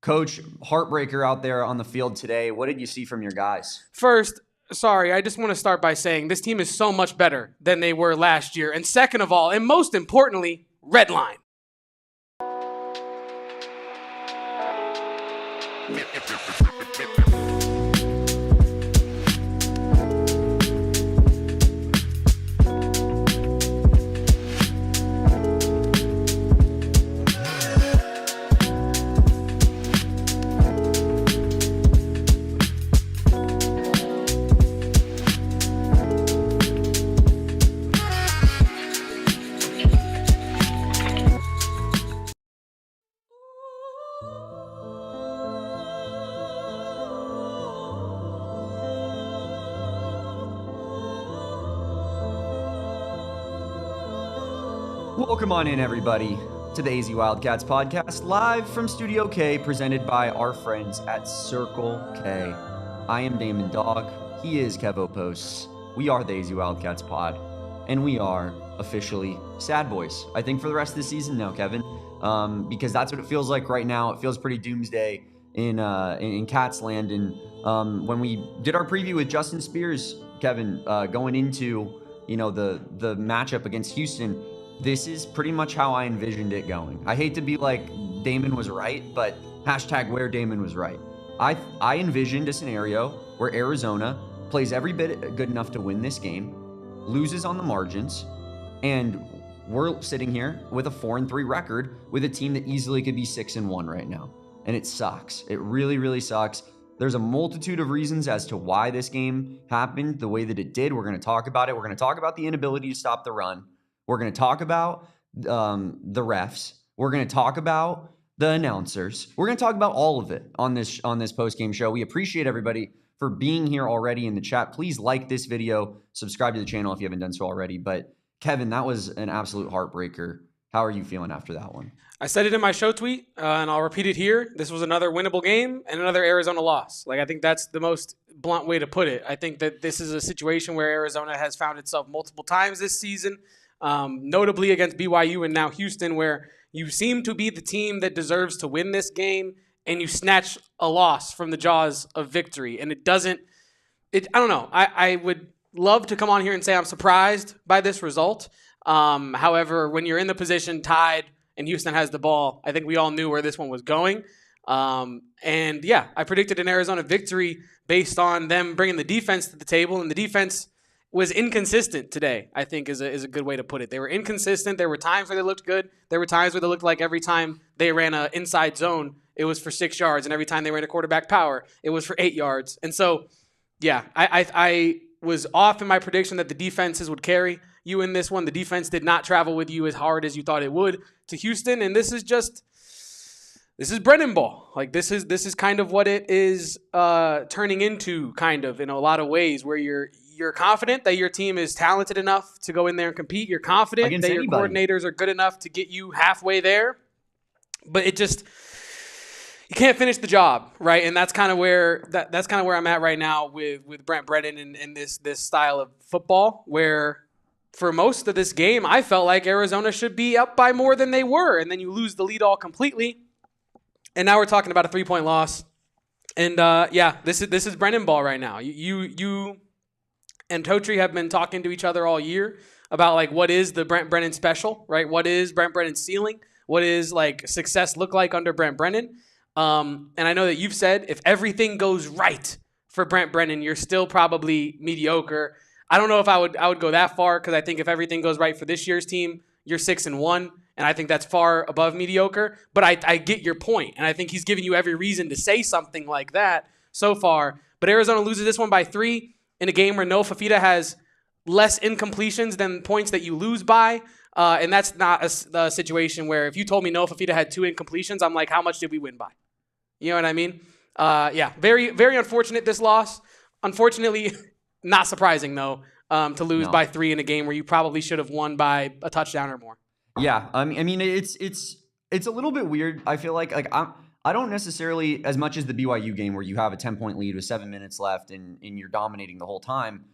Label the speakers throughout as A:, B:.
A: Coach, heartbreaker out there on the field today. What did you see from your guys?
B: First, sorry, I just want to start by saying this team is so much better than they were last year. And second of all, and most importantly, red line.
A: Welcome on in, everybody, to the AZ Wildcats podcast, live from Studio K, presented by our friends at Circle K. I am Damon Dog. He is Kevo Posts. We are the AZ Wildcats pod, and we are officially sad boys, I think, for the rest of the season now, Kevin, because that's what it feels like right now. It feels pretty doomsday in Cats land. And when we did our preview with Justin Spears, Kevin, going into the matchup against Houston, this is pretty much how I envisioned it going. I hate to be like Damon was right, but hashtag where Damon was right. I envisioned a scenario where Arizona plays every bit good enough to win this game, loses on the margins, and we're sitting here with a 4-3 record with a team that easily could be 6-1 right now. And it sucks. It really, really sucks. There's a multitude of reasons as to why this game happened the way that it did. We're going to talk about it. We're going to talk about the inability to stop the run. We're going to talk about the refs. We're going to talk about the announcers. We're going to talk about all of it on this post-game show. We appreciate everybody for being here already in the chat. Please like this video, subscribe to the channel if you haven't done so already. But Kevin, that was an absolute heartbreaker. How are you feeling after that one?
B: I said it in my show tweet, and I'll repeat it here. This was another winnable game and another Arizona loss. I think that's the most blunt way to put it. I think that this is a situation where Arizona has found itself multiple times this season. Notably against BYU and now Houston, where you seem to be the team that deserves to win this game, and you snatch a loss from the jaws of victory. And I don't know. I would love to come on here and say I'm surprised by this result. However, when you're in the position tied and Houston has the ball, I think we all knew where this one was going. And yeah, I predicted an Arizona victory based on them bringing the defense to the table, and the defense was inconsistent today, I think is a good way to put it. They were inconsistent. There were times where they looked good. There were times where they looked like every time they ran an inside zone, it was for 6 yards. And every time they ran a quarterback power, it was for 8 yards. And so, yeah, I was off in my prediction that the defenses would carry you in this one. The defense did not travel with you as hard as you thought it would to Houston. And this is Brennan ball. This is kind of what it is turning into, kind of, in a lot of ways, where you're confident that your team is talented enough to go in there and compete. You're confident
A: against
B: that
A: anybody.
B: Your coordinators are good enough to get you halfway there. But you can't finish the job, right? And that's kind of where I'm at right now with Brent Brennan and this style of football, where for most of this game, I felt like Arizona should be up by more than they were. And then you lose the lead all completely. And now we're talking about a 3-point loss. And this is Brennan ball right now. You and Totri have been talking to each other all year about what is the Brent Brennan special, right? What is Brent Brennan's ceiling? What is success look like under Brent Brennan? And I know that you've said if everything goes right for Brent Brennan, you're still probably mediocre. I don't know if I would go that far, because I think if everything goes right for this year's team, you're 6-1, and I think that's far above mediocre. But I get your point, and I think he's giving you every reason to say something like that so far. But Arizona loses this one by 3. In a game where no Fifita has less incompletions than points that you lose by. And that's not a situation where if you told me no Fifita had 2 incompletions, I'm like, how much did we win by? You know what I mean? Very, very unfortunate, this loss. Unfortunately, not surprising, though, to lose by 3 in a game where you probably should have won by a touchdown or more.
A: Yeah, I mean, it's a little bit weird. I feel like I don't necessarily, as much as the BYU game where you have a 10-point lead with 7 minutes left and you're dominating the whole time.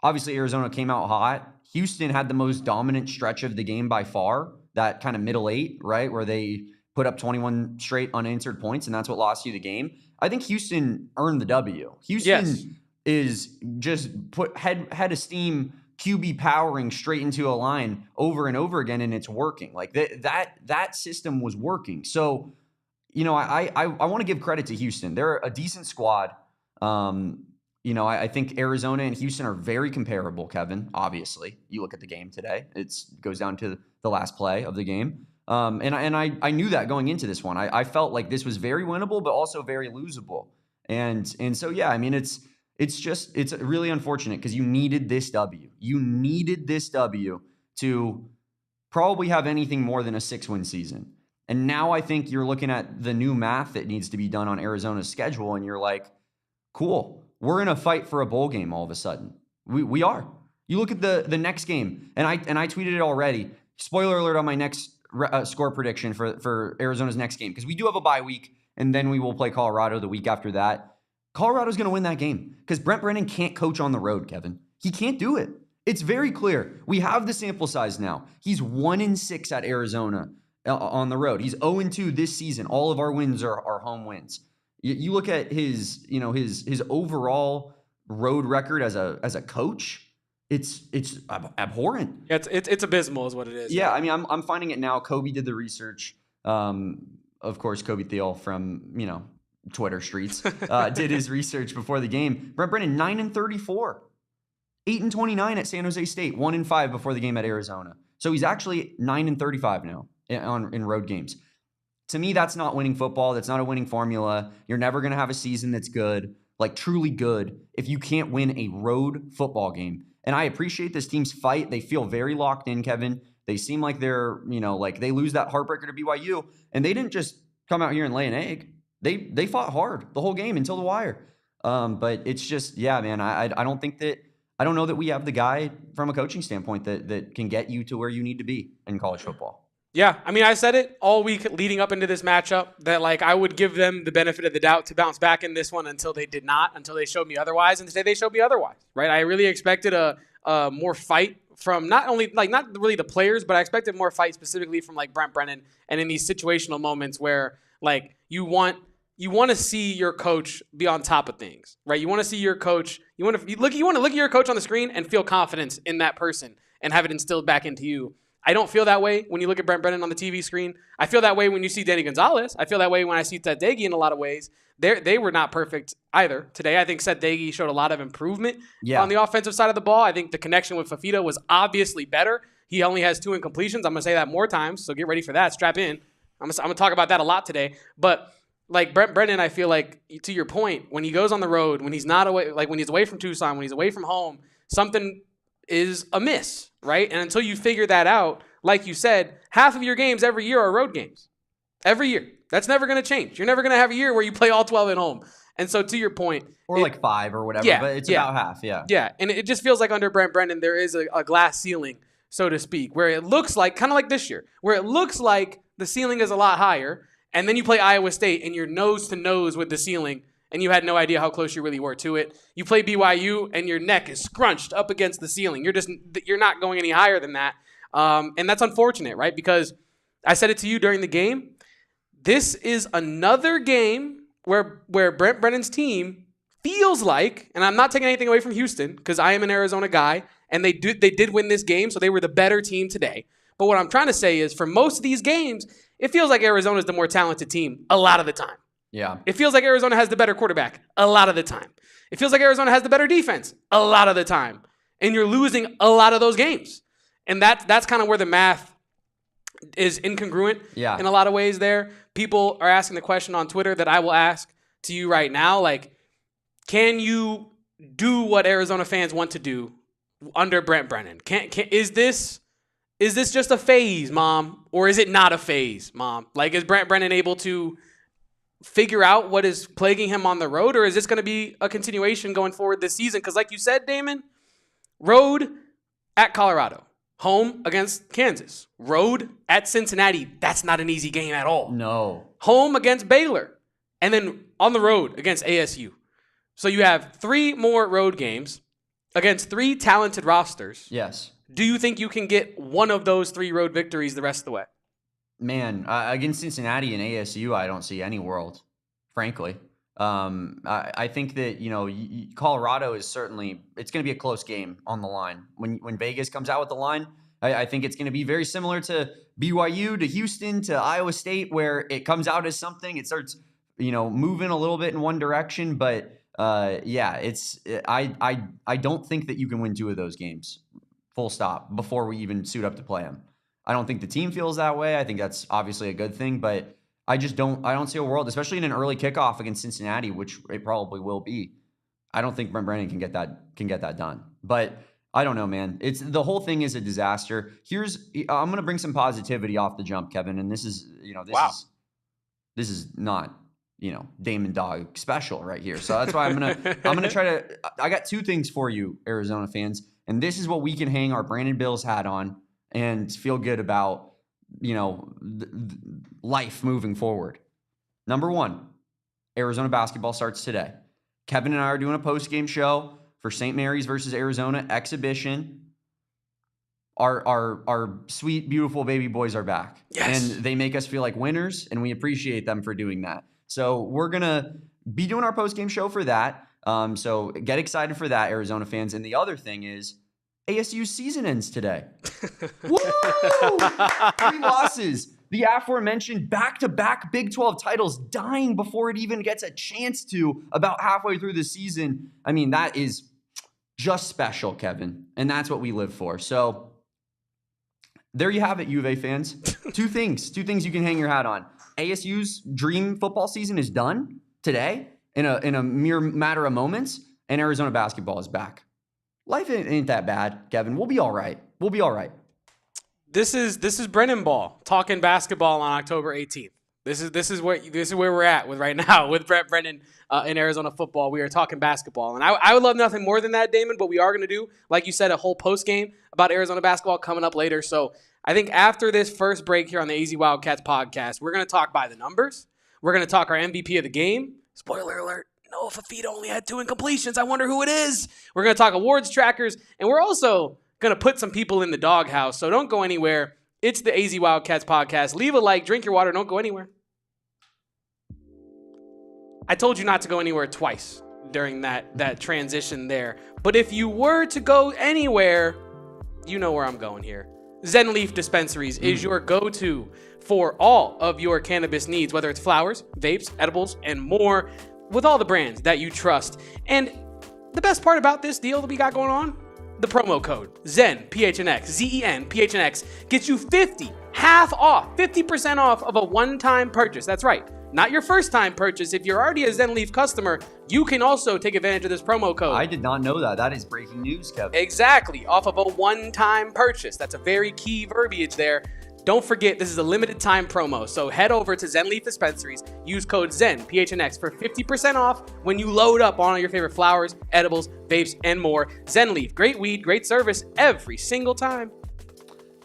A: Obviously, Arizona came out hot. Houston had the most dominant stretch of the game by far, that kind of middle 8, right, where they put up 21 straight unanswered points, and that's what lost you the game. I think Houston earned the W. Houston is just head of steam, QB powering straight into a line over and over again, and it's working. Like that system was working. So, I want to give credit to Houston. They're a decent squad. I think Arizona and Houston are very comparable, Kevin. Obviously, you look at the game today. It goes down to the last play of the game. And I knew that going into this one. I felt like this was very winnable, but also very losable. And so, yeah, I mean, it's really unfortunate because you needed this W. You needed this W to probably have anything more than a 6-win season. And now I think you're looking at the new math that needs to be done on Arizona's schedule, and you're like, cool, we're in a fight for a bowl game all of a sudden. We are. You look at the next game, and I tweeted it already. Spoiler alert on my next score prediction for Arizona's next game, because we do have a bye week, and then we will play Colorado the week after that. Colorado's going to win that game because Brent Brennan can't coach on the road, Kevin. He can't do it. It's very clear. We have the sample size now. He's 1-6 at Arizona on the road. He's 0-2 this season. All of our wins are home wins. You look at his overall road record as a coach. It's abhorrent.
B: It's abysmal, is what it is.
A: Yeah, I mean, I'm finding it now. Kobe did the research. Of course, Kobe Thiel from Twitter streets did his research before the game. Brent Brennan 9-34, 8-29 at San Jose State, 1-5 before the game at Arizona. So he's actually 9-35 now in road games. To me, that's not winning football. That's not a winning formula. You're never going to have a season that's good, like truly good, if you can't win a road football game. And I appreciate this team's fight. They feel very locked in, Kevin. They seem like they're, like they lose that heartbreaker to BYU, and they didn't just come out here and lay an egg. They fought hard the whole game until the wire. But it's just, yeah, man, I don't know that we have the guy from a coaching standpoint that can get you to where you need to be in college football.
B: Yeah, I mean, I said it all week leading up into this matchup that, like, I would give them the benefit of the doubt to bounce back in this one until they did not, until they showed me otherwise, and today they showed me otherwise, right? I really expected a more fight from not really the players, but I expected more fight specifically from, like, Brent Brennan, and in these situational moments where, like, you want to see your coach be on top of things, right? You want to see your coach, you want to look at your coach on the screen and feel confidence in that person and have it instilled back into you. I don't feel that way when you look at Brent Brennan on the TV screen. I feel that way when you see Danny Gonzalez. I feel that way when I see Seth Dagey in a lot of ways. They were not perfect either today. I think Seth Dagey showed a lot of improvement on the offensive side of the ball. I think the connection with Fifita was obviously better. He only has 2 incompletions. I'm going to say that more times, so get ready for that. Strap in. I'm going to talk about that a lot today. But like Brent Brennan, I feel like, to your point, when he goes on the road, when he's not away, like when he's away from Tucson, when he's away from home, something is amiss, right? And until you figure that out, like you said, half of your games every year are road games. Every year. That's never going to change. You're never going to have a year where you play all 12 at home. And so to your point.
A: Or like 5 or whatever, but it's about half, yeah.
B: Yeah, and it just feels like under Brent Brennan there is a glass ceiling, so to speak, where it looks like, kind of like this year, where it looks like the ceiling is a lot higher, and then you play Iowa State and you're nose to nose with the ceiling, and you had no idea how close you really were to it. You play BYU and your neck is scrunched up against the ceiling. You're not going any higher than that. And that's unfortunate, right? Because I said it to you during the game. This is another game where Brent Brennan's team feels like, and I'm not taking anything away from Houston because I am an Arizona guy, and they did win this game, so they were the better team today. But what I'm trying to say is for most of these games, it feels like Arizona is the more talented team a lot of the time.
A: Yeah.
B: It feels like Arizona has the better quarterback a lot of the time. It feels like Arizona has the better defense a lot of the time. And you're losing a lot of those games. And that's kind of where the math is incongruent in a lot of ways there. People are asking the question on Twitter that I will ask to you right now, like, can you do what Arizona fans want to do under Brent Brennan? Is this just a phase, Mom? Or is it not a phase, Mom? Like, is Brent Brennan able to figure out what is plaguing him on the road, or is this going to be a continuation going forward this season? Because like you said, Damon, road at Colorado, home against Kansas, road at Cincinnati. That's not an easy game at all.
A: No.
B: Home against Baylor, and then on the road against ASU. So you have 3 more road games against 3 talented rosters.
A: Yes.
B: Do you think you can get one of those 3 road victories the rest of the way?
A: Man, against Cincinnati and ASU, I don't see any world, frankly. I think that, Colorado is certainly, it's going to be a close game on the line. When Vegas comes out with the line, I think it's going to be very similar to BYU, to Houston, to Iowa State, where it comes out as something. It starts, moving a little bit in one direction. But I don't think that you can win 2 of those games, full stop, before we even suit up to play them. I don't think the team feels that way. I think that's obviously a good thing, but I don't see a world, especially in an early kickoff against Cincinnati, which it probably will be. I don't think Brent Brennan can get that done. But I don't know, man. The whole thing is a disaster. I'm going to bring some positivity off the jump, Kevin, and this is not, Damon Dog special right here. So that's why I'm going to try to I got 2 things for you, Arizona fans, and this is what we can hang our Brandon Bills hat on and feel good about, life moving forward. Number 1, Arizona basketball starts today. Kevin and I are doing a post-game show for St. Mary's versus Arizona exhibition. Our sweet, beautiful baby boys are back.
B: Yes.
A: And they make us feel like winners, and we appreciate them for doing that. So we're going to be doing our post-game show for that. So get excited for that, Arizona fans. And the other thing is, ASU's season ends today. Woo! 3 losses. The aforementioned back-to-back Big 12 titles dying before it even gets a chance to about halfway through the season. I mean, that is just special, Kevin. And that's what we live for. So there you have it, U of A fans. 2 things you can hang your hat on. ASU's dream football season is done today in a mere matter of moments, and Arizona basketball is back. Life ain't that bad, Kevin. We'll be all right. This
B: is Brennan Ball talking basketball on October 18th. This is where we're at with right now with Brent Brennan in Arizona football. We are talking basketball, and I would love nothing more than that, Damon. But we are going to do, like you said, a whole post game about Arizona basketball coming up later. So I think after this first break here on the AZ Wildcats podcast, we're going to talk by the numbers. We're going to talk our MVP of the game. Spoiler alert. No, Fifita only had 2 incompletions. I wonder who it is. We're going to talk awards trackers, and we're also going to put some people in the doghouse. So don't go anywhere. It's the AZ Wildcats podcast. Leave a like, drink your water, don't go anywhere. I told you not to go anywhere twice during that transition there. But if you were to go anywhere, you know where I'm going here. Zen Leaf Dispensaries is your go-to for all of your cannabis needs, whether it's flowers, vapes, edibles, and more, with all the brands that you trust. And the best part about this deal that we got going on, the promo code ZEN PHNX, ZEN PHNX, gets you 50% off of a one-time purchase. That's right, not your first time purchase. If you're already a Zen Leaf customer, you can also take advantage of this promo code.
A: I did not know that. That is breaking news, Kevin.
B: Exactly, off of a one-time purchase. That's a very key verbiage there. Don't forget, this is a limited time promo, so head over to Zen Leaf Dispensaries, use code ZEN PHNX for 50% off when you load up on all your favorite flowers, edibles, vapes, and more. Zen Leaf, great weed, great service every single time.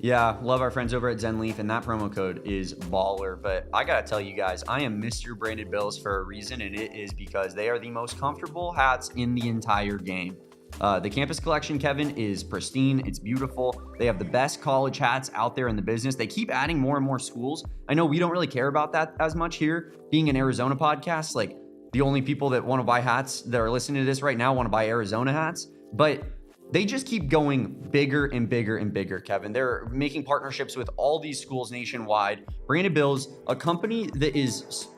A: Yeah, love our friends over at Zen Leaf, and that promo code is baller. But I gotta tell you guys, I am Mr. Branded Bills for a reason, and it is because they are the most comfortable hats in the entire game. The campus collection, Kevin, is pristine. It's beautiful. They have the best college hats out there in the business. They keep adding more and more schools. I know we don't really care about that as much here, being an Arizona podcast. Like, the only people that want to buy hats that are listening to this right now want to buy Arizona hats. But they just keep going bigger and bigger and bigger, Kevin. They're making partnerships with all these schools nationwide. Branded Bills, a company that is,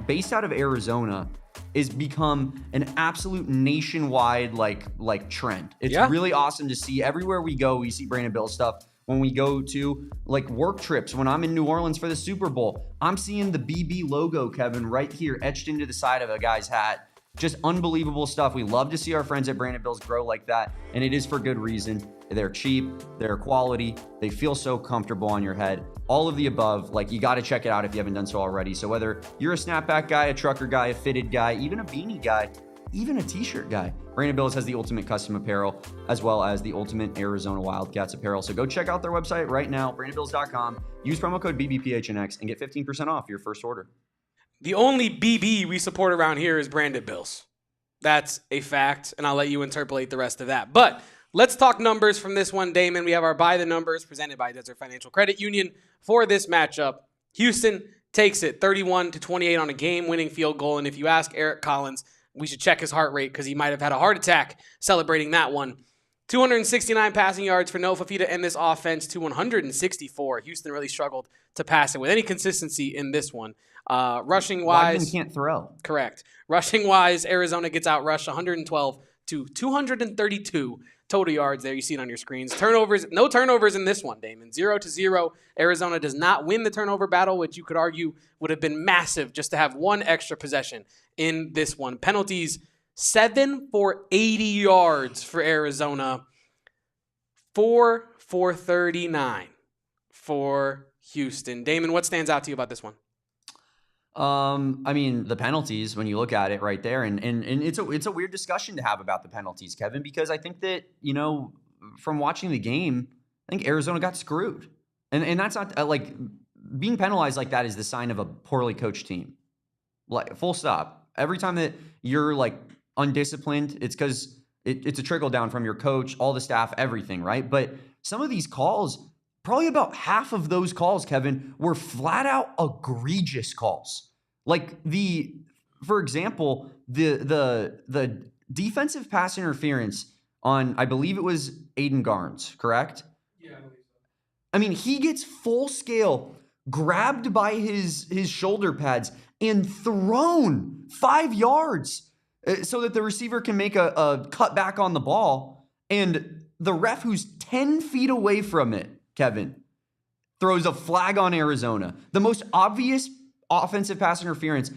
A: based out of Arizona, is become an absolute nationwide like trend. It's really awesome to see. Everywhere we go, we see Brandon Bills stuff. When we go to like work trips, when I'm in New Orleans for the Super Bowl, I'm seeing the BB logo, Kevin, right here etched into the side of a guy's hat. Just unbelievable stuff. We love to see our friends at Brandon Bills grow like that, and it is for good reason. They're cheap, they're quality, they feel so comfortable on your head. All of the above, like, you got to check it out if you haven't done so already. So whether you're a snapback guy, a trucker guy, a fitted guy, even a beanie guy, even a t-shirt guy, Brandon Bills has the ultimate custom apparel, as well as the ultimate Arizona Wildcats apparel. So go check out their website right now, brandonbills.com. Use promo code BBPHNX and get 15% off your first order.
B: The only BB we support around here is Branded Bills. That's a fact, and I'll let you interpolate the rest of that. But let's talk numbers from this one, Damon. We have our By the Numbers presented by Desert Financial Credit Union for this matchup. Houston takes it 31-28 on a game-winning field goal. And if you ask Eric Collins, we should check his heart rate because he might have had a heart attack celebrating that one. 269 passing yards for Noah Fifita and this offense to 164. Houston really struggled to pass it with any consistency in this one. Rushing-wise...
A: Weigman can't throw.
B: Correct. Rushing-wise, Arizona gets out-rushed 112-232 total yards there. You see it on your screens. Turnovers, no turnovers in this one, Damon. 0-0. Arizona does not win the turnover battle, which you could argue would have been massive just to have one extra possession in this one. Penalties, 7 for 80 yards for Arizona. 4 for 39 for Houston. Damon, what stands out to you about this one?
A: I mean, the penalties, when you look at it right there, and it's a weird discussion to have about the penalties, Kevin, because I think that, from watching the game, I think Arizona got screwed. And that's not like being penalized like that is the sign of a poorly coached team. Like, full stop. Every time that you're like undisciplined, it's because it's a trickle down from your coach, all the staff, everything, right? But some of these calls, probably about half of those calls, Kevin, were flat out egregious calls. Like for example, the defensive pass interference on, I believe it was Aiden Garnes, correct?
B: Yeah, I believe so.
A: I mean, he gets full scale grabbed by his shoulder pads and thrown 5 yards so that the receiver can make a cut back on the ball. And the ref, who's 10 feet away from it, Kevin, throws a flag on Arizona. The most obvious offensive pass interference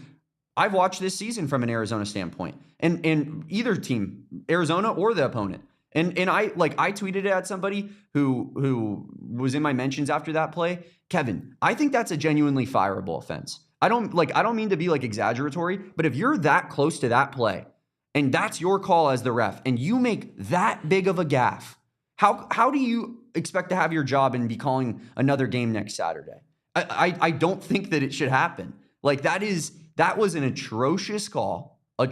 A: I've watched this season from an Arizona standpoint. And either team, Arizona or the opponent. And I tweeted it at somebody who was in my mentions after that play. Kevin, I think that's a genuinely fireable offense. I don't mean to be like exaggeratory, but if you're that close to that play and that's your call as the ref and you make that big of a gaffe, how do you expect to have your job and be calling another game next Saturday? I don't think that it should happen. Like, that was an atrocious call. And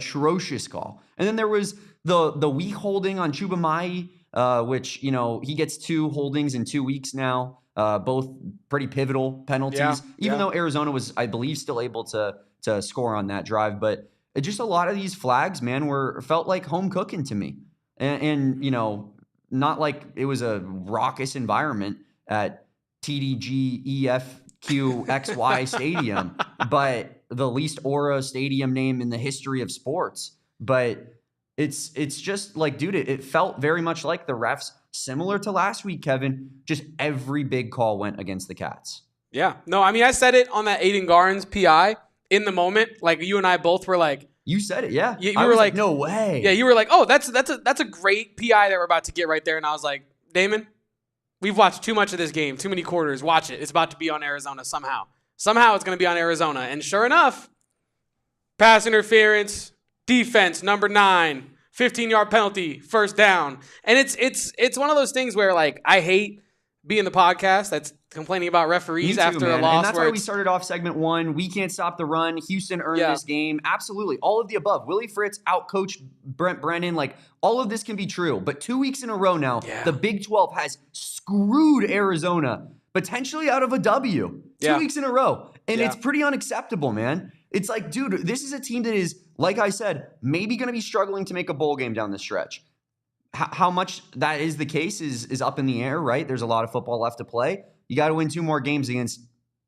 A: then there was the weak holding on Chubamai, which, he gets 2 holdings in 2 weeks now, both pretty pivotal penalties, even though Arizona was, I believe, still able to score on that drive. But just a lot of these flags, man, felt like home cooking to me. And not like it was a raucous environment at TDGEFQXY Stadium, but the least aura stadium name in the history of sports. But it's just like, dude, it felt very much like the refs, similar to last week, Kevin, just every big call went against the Cats. Yeah.
B: No, I mean, I said it on that Aiden Garnes PI in the moment. Like, you and I both were like,
A: you said it, yeah.
B: You were like,
A: no way.
B: Yeah, you were like, oh, that's a great PI that we're about to get right there. And I was like, Damon, we've watched too much of this game, too many quarters. Watch it. It's about to be on Arizona somehow. Somehow it's going to be on Arizona. And sure enough, pass interference, defense, number 9, 15-yard penalty, first down. And it's one of those things where, like, I hate being the podcast that's complaining about referees after a loss.
A: And that's why we started off segment 1. We can't stop the run. Houston earned this game. Absolutely. All of the above. Willie Fritz outcoached Brent Brennan. Like, all of this can be true. But 2 weeks in a row now, the Big 12 has screwed Arizona, potentially out of a W. 2 weeks in a row. And it's pretty unacceptable, man. It's like, dude, this is a team that is, like I said, maybe going to be struggling to make a bowl game down the stretch. How much that is the case is up in the air, right? There's a lot of football left to play. You got to win 2 more games against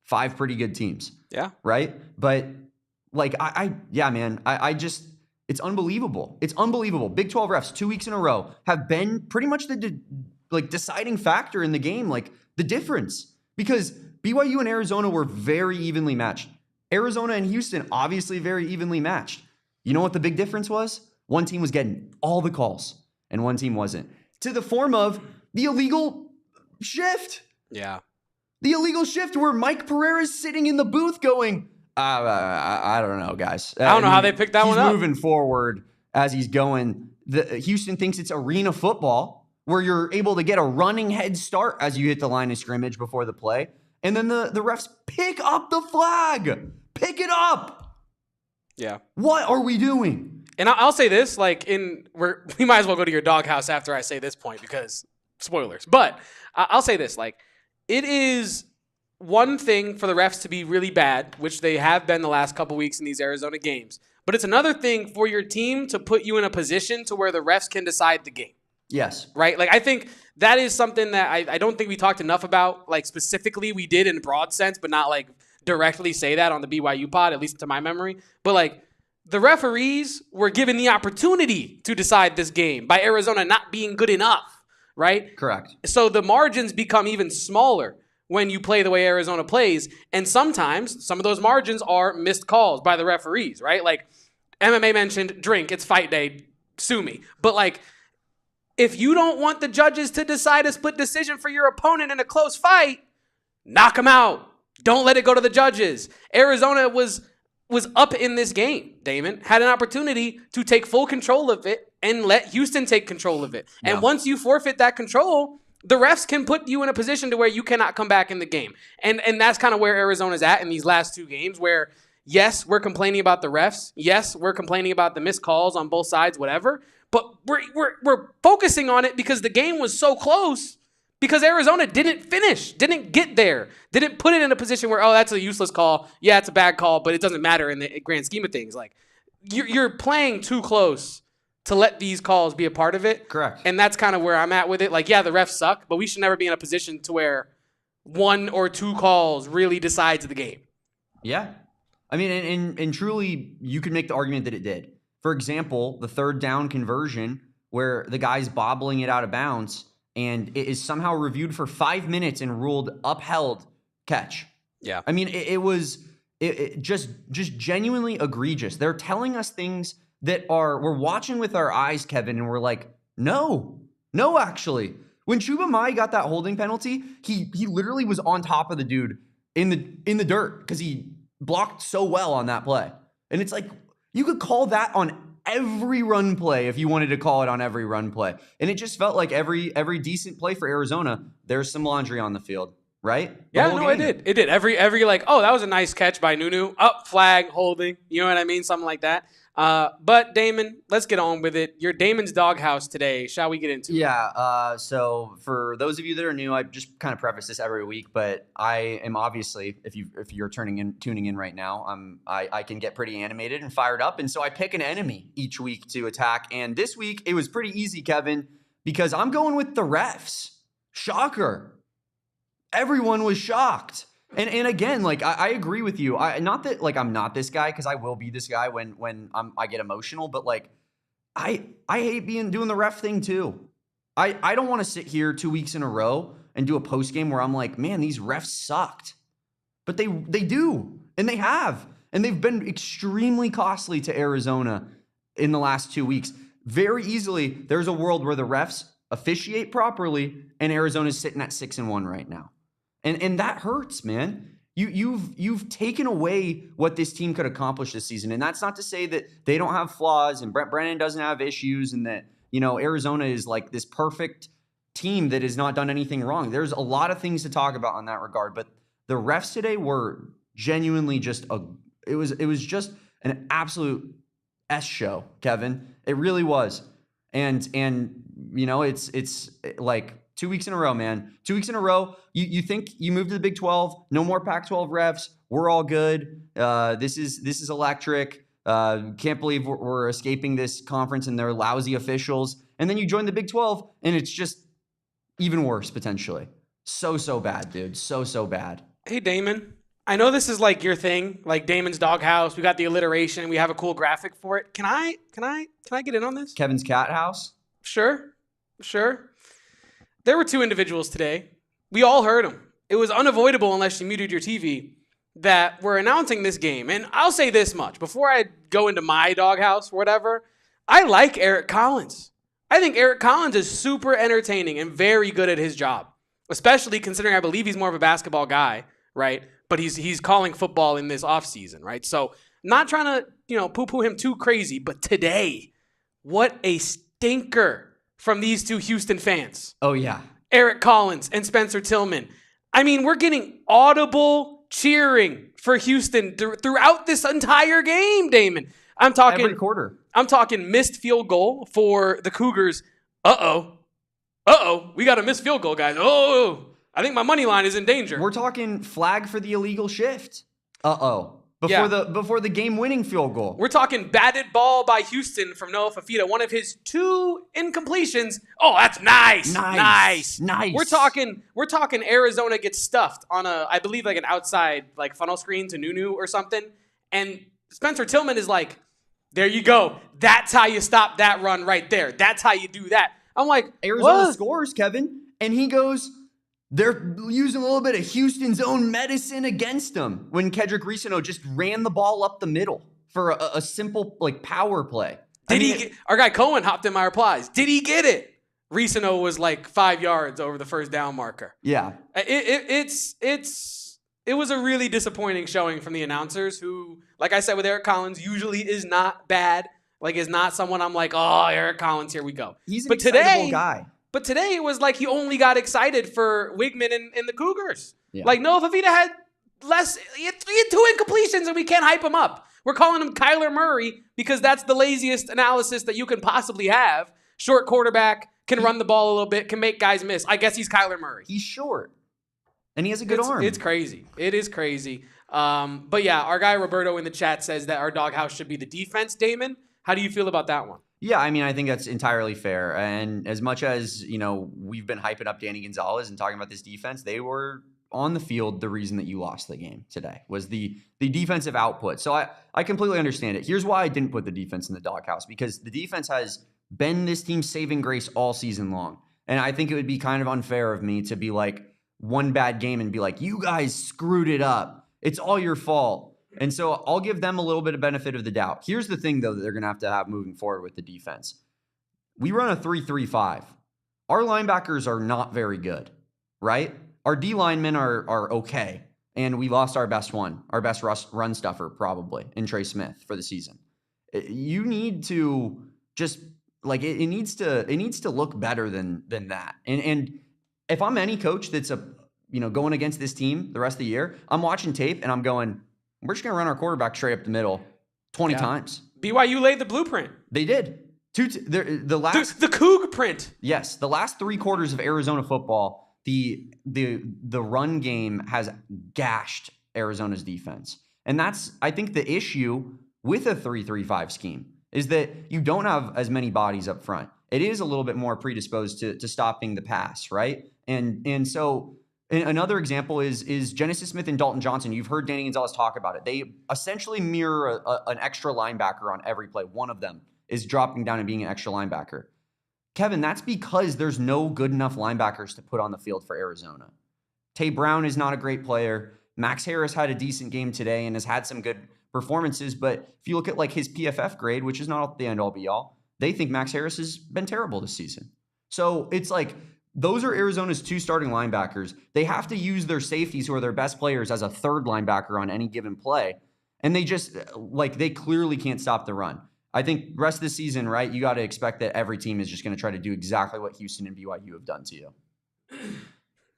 A: 5 pretty good teams. Yeah. Right? But, like, I just, it's unbelievable. It's unbelievable. Big 12 refs 2 weeks in a row have been pretty much the deciding factor in the game, like the difference. Because BYU and Arizona were very evenly matched. Arizona and Houston, obviously very evenly matched. You know what the big difference was? One team was getting all the calls and one team wasn't. To the form of the illegal shift. Yeah. The illegal shift where Mike Pereira's sitting in the booth going, I don't know, guys.
B: I don't know how they picked that one up.
A: He's moving forward as he's going. Houston thinks it's arena football where you're able to get a running head start as you hit the line of scrimmage before the play. And then the refs pick up the flag. Pick it up. Yeah. What are we doing?
B: And I'll say this, like, we might as well go to your doghouse after I say this point because spoilers. But I'll say this, like, it is one thing for the refs to be really bad, which they have been the last couple weeks in these Arizona games. But it's another thing for your team to put you in a position to where the refs can decide the game.
A: Yes.
B: Right? Like, I think that is something that I don't think we talked enough about. Like, specifically, we did in broad sense, but not, like, directly say that on the BYU pod, at least to my memory. But, like, the referees were given the opportunity to decide this game by Arizona not being good enough, right?
A: Correct.
B: So the margins become even smaller when you play the way Arizona plays. And sometimes some of those margins are missed calls by the referees, right? Like, MMA mentioned, drink, it's fight day, sue me. But, like, if you don't want the judges to decide a split decision for your opponent in a close fight, knock them out. Don't let it go to the judges. Arizona was up in this game, Damon, had an opportunity to take full control of it and let Houston take control of it. Yeah. And once you forfeit that control, the refs can put you in a position to where you cannot come back in the game. And that's kind of where Arizona's at in these last two games where, yes, we're complaining about the refs. Yes, we're complaining about the missed calls on both sides, whatever. But we're focusing on it because the game was so close because Arizona didn't finish, didn't get there, didn't put it in a position where, oh, that's a useless call. Yeah, it's a bad call, but it doesn't matter in the grand scheme of things. Like, you're playing too close to let these calls be a part of it.
A: Correct.
B: And that's kind of where I'm at with it. Like, yeah, the refs suck, but we should never be in a position to where one or two calls really decides the game.
A: Yeah. I mean, and truly, you could make the argument that it did. For example, the third down conversion where the guy's bobbling it out of bounds and it is somehow reviewed for 5 minutes and ruled upheld catch.
B: Yeah.
A: I mean, it was just genuinely egregious. They're telling us things that we're watching with our eyes, Kevin, and we're like, no, actually. When Chuba Mai got that holding penalty, he literally was on top of the dude in the dirt because he blocked so well on that play. And it's like, you could call that on every run play if you wanted to call it on every run play. And it just felt like every decent play for Arizona, there's some laundry on the field, right?
B: It did. It did. Every like, oh, that was a nice catch by Nunu. Up, flag, holding. You know what I mean? Something like that. But Damon, let's get on with it. Your Damon's Doghouse today. Shall we get into it?
A: Yeah. So for those of you that are new, I just kind of preface this every week, but I am obviously, if you're tuning in right now, I can get pretty animated and fired up. And so I pick an enemy each week to attack. And this week it was pretty easy, Kevin, because I'm going with the refs. Shocker. Everyone was shocked. And again, like I agree with you. Not that like I'm not this guy, because I will be this guy when I get emotional. But like I hate doing the ref thing too. I don't want to sit here 2 weeks in a row and do a post game where I'm like, man, these refs sucked. But they do, and they have, and they've been extremely costly to Arizona in the last 2 weeks. Very easily, there's a world where the refs officiate properly, and Arizona's sitting at 6-1 right now. And that hurts, man. You've taken away what this team could accomplish this season. And that's not to say that they don't have flaws and Brent Brennan doesn't have issues and that, Arizona is like this perfect team that has not done anything wrong. There's a lot of things to talk about in that regard. But the refs today were genuinely just it was just an absolute S show, Kevin. It really was. And it's like 2 weeks in a row, man. 2 weeks in a row. You think you moved to the Big 12? No more Pac-12 refs. We're all good. This is electric. Can't believe we're escaping this conference and their lousy officials. And then you join the Big 12, and it's just even worse potentially. So bad, dude. So bad.
B: Hey, Damon. I know this is like your thing, like Damon's Doghouse. We got the alliteration. We have a cool graphic for it. Can I get in on this?
A: Kevin's Cat House.
B: Sure. There were two individuals today. We all heard them. It was unavoidable unless you muted your TV that we're announcing this game. And I'll say this much. Before I go into my doghouse or whatever, I like Eric Collins. I think Eric Collins is super entertaining and very good at his job, especially considering I believe he's more of a basketball guy, right? But he's calling football in this offseason, right? So not trying to, poo-poo him too crazy, but today, what a stinker from these two Houston fans.
A: Oh, yeah.
B: Eric Collins and Spencer Tillman. I mean, we're getting audible cheering for Houston throughout this entire game, Damon. I'm talking
A: every quarter.
B: I'm talking missed field goal for the Cougars. Uh-oh. We got a missed field goal, guys. Oh. I think my money line is in danger.
A: We're talking flag for the illegal shift. Before the game-winning field goal.
B: We're talking batted ball by Houston from Noah Fifita, one of his 2 incompletions. Oh, that's nice. Nice. We're talking Arizona gets stuffed on I believe like an outside like funnel screen to Nunu or something. And Spencer Tillman is like, there you go. That's how you stop that run right there. That's how you do that. I'm like,
A: Arizona scores, Kevin, and he goes, they're using a little bit of Houston's own medicine against them when Kedrick Ricino just ran the ball up the middle for a simple like power play.
B: Our guy Cohen hopped in my replies. Did he get it? Ricino was like 5 yards over the first down marker.
A: Yeah.
B: It was a really disappointing showing from the announcers who, like I said with Eric Collins, usually is not bad. Like is not someone I'm like, oh, Eric Collins, here we go.
A: He's an excitable guy.
B: But today it was like he only got excited for Weigman and the Cougars.
A: Yeah.
B: Like Noah Fifita had he had 2 incompletions and we can't hype him up. We're calling him Kyler Murray because that's the laziest analysis that you can possibly have. Short quarterback, can run the ball a little bit, can make guys miss. I guess he's Kyler Murray.
A: He's short. And he has a good arm.
B: It's crazy. It is crazy. But yeah, our guy Roberto in the chat says that our doghouse should be the defense. Damon, how do you feel about that one?
A: Yeah, I mean, I think that's entirely fair. And as much as, we've been hyping up Danny Gonzalez and talking about this defense, they were on the field. The reason that you lost the game today was the defensive output. So I completely understand it. Here's why I didn't put the defense in the doghouse, because the defense has been this team's saving grace all season long. And I think it would be kind of unfair of me to be like one bad game and be like, you guys screwed it up. It's all your fault. And so I'll give them a little bit of benefit of the doubt. Here's the thing, though, that they're going to have moving forward with the defense. We run a 3-3-5. Our linebackers are not very good, right? Our D linemen are okay. And we lost our best run stuffer probably in Trey Smith for the season. You need to just like it needs to look better than that. And if I'm any coach that's going against this team the rest of the year, I'm watching tape and I'm going, we're just going to run our quarterback straight up the middle 20 times.
B: BYU laid the blueprint.
A: They did. The
B: Coug print.
A: Yes, the last 3 quarters of Arizona football, the run game has gashed Arizona's defense. And that's, I think, the issue with a 3-3-5 scheme is that you don't have as many bodies up front. It is a little bit more predisposed to stopping the pass, right? And so another example is Genesis Smith and Dalton Johnson. You've heard Danny Gonzalez talk about it. They essentially mirror an extra linebacker on every play. One of them is dropping down and being an extra linebacker. Kevin, that's because there's no good enough linebackers to put on the field for Arizona. Tay Brown is not a great player. Max Harris had a decent game today and has had some good performances. But if you look at like his PFF grade, which is not the end all be all, they think Max Harris has been terrible this season. So it's like, those are Arizona's 2 starting linebackers. They have to use their safeties, who are their best players, as a third linebacker on any given play. And they just, they clearly can't stop the run. I think rest of the season, right, you got to expect that every team is just going to try to do exactly what Houston and BYU have done to you.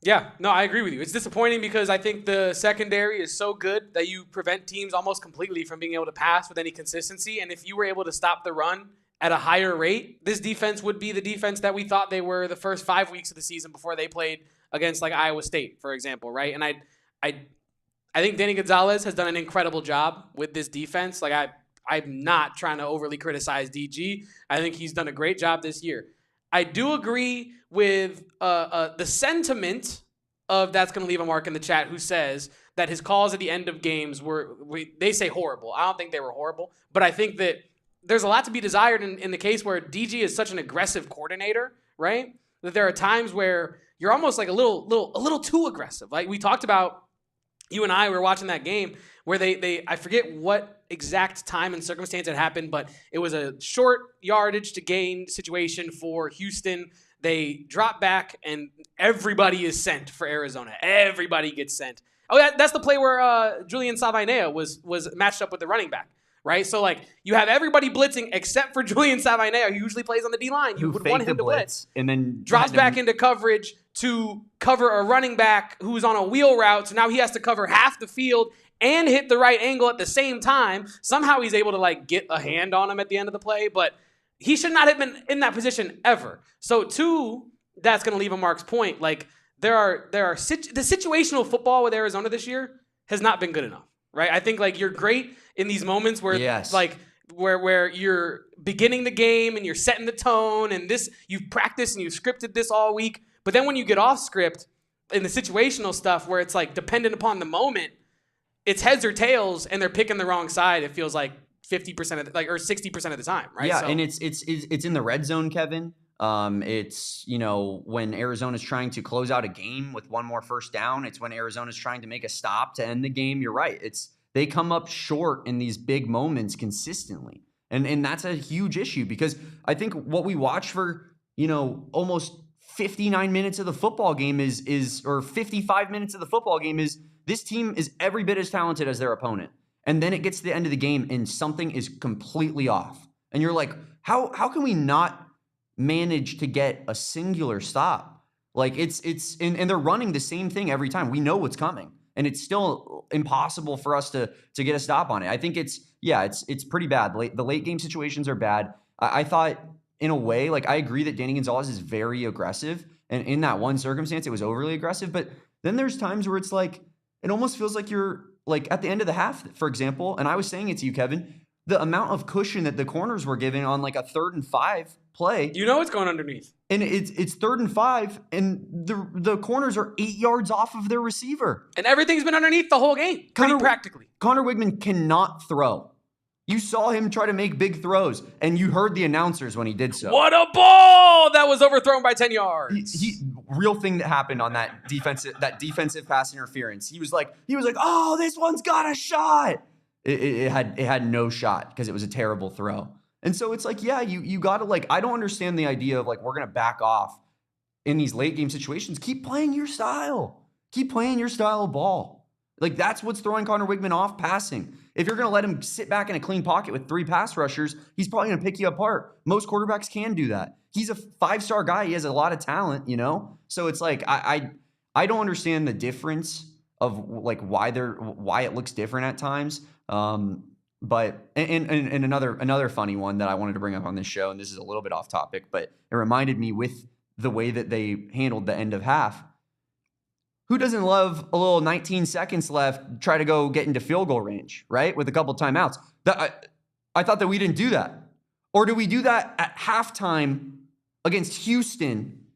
B: Yeah, no, I agree with you. It's disappointing because I think the secondary is so good that you prevent teams almost completely from being able to pass with any consistency. And if you were able to stop the run at a higher rate, this defense would be the defense that we thought they were the first 5 weeks of the season before they played against like Iowa State, for example, right? And I think Danny Gonzalez has done an incredible job with this defense. Like I'm not trying to overly criticize DG. I think he's done a great job this year. I do agree with the sentiment of That's Going to Leave a Mark in the chat, who says that his calls at the end of games they say horrible. I don't think they were horrible, but I think that there's a lot to be desired in the case where DG is such an aggressive coordinator, right? That there are times where you're almost like a little too aggressive. Like we talked about, you and I were watching that game where I forget what exact time and circumstance it happened, but it was a short yardage to gain situation for Houston. They drop back and everybody is sent for Arizona. Everybody gets sent. Oh, that's the play where Julian Savinea was matched up with the running back. Right? So, like, you have everybody blitzing except for Julian Savinea, who usually plays on the D-line. You would want him to blitz.
A: And then
B: drops back into coverage to cover a running back who's on a wheel route. So now he has to cover half the field and hit the right angle at the same time. Somehow he's able to, like, get a hand on him at the end of the play. But he should not have been in that position ever. So, 2, that's going to leave a Mark's point. Like, the situational football with Arizona this year has not been good enough, right? I think like you're great in these moments where like where you're beginning the game and you're setting the tone and this you've practiced and you've scripted this all week, but then when you get off script in the situational stuff where it's like dependent upon the moment, it's heads or tails and they're picking the wrong side. It feels like 50% of or 60% of the time, right?
A: Yeah, so, and it's in the red zone, Kevin. It's, you know, when Arizona's trying to close out a game with one more first down, it's when Arizona's trying to make a stop to end the game. You're right. They come up short in these big moments consistently. And that's a huge issue because I think what we watch for, you know, almost 59 minutes of the football game or 55 minutes of the football game is this team is every bit as talented as their opponent. And then it gets to the end of the game and something is completely off. And you're like, how can we not manage to get a singular stop? Like and they're running the same thing every time. We know what's coming. And it's still impossible for us to get a stop on it. I think it's pretty bad. The late game situations are bad. I thought in a way, like I agree that Danny Gonzalez is very aggressive. And in that one circumstance, it was overly aggressive. But then there's times where it's like, it almost feels like you're like at the end of the half, for example, and I was saying it to you, Kevin, the amount of cushion that the corners were given on like a 3rd and 5 play.
B: You know what's going underneath.
A: And it's 3rd and 5, and the corners are 8 yards off of their receiver.
B: And everything's been underneath the whole game, practically.
A: Connor Weigman cannot throw. You saw him try to make big throws, and you heard the announcers when he did so.
B: What a ball! That was overthrown by 10 yards.
A: Real thing that happened on that defensive pass interference. He was like, oh, this one's got a shot. It had no shot because it was a terrible throw. And so it's like, yeah, you got to like, I don't understand the idea of like, we're going to back off in these late game situations. Keep playing your style. Keep playing your style of ball. Like that's what's throwing Connor Weigman off passing. If you're going to let him sit back in a clean pocket with 3 pass rushers, he's probably going to pick you apart. Most quarterbacks can do that. He's a 5-star guy. He has a lot of talent, you know? So it's like, I don't understand the difference of like why it looks different at times. But another funny one that I wanted to bring up on this show, and this is a little bit off topic, but it reminded me with the way that they handled the end of half. Who doesn't love a little 19 seconds left, try to go get into field goal range, right? With a couple timeouts. I thought that we didn't do that. Or do we do that at halftime against Houston,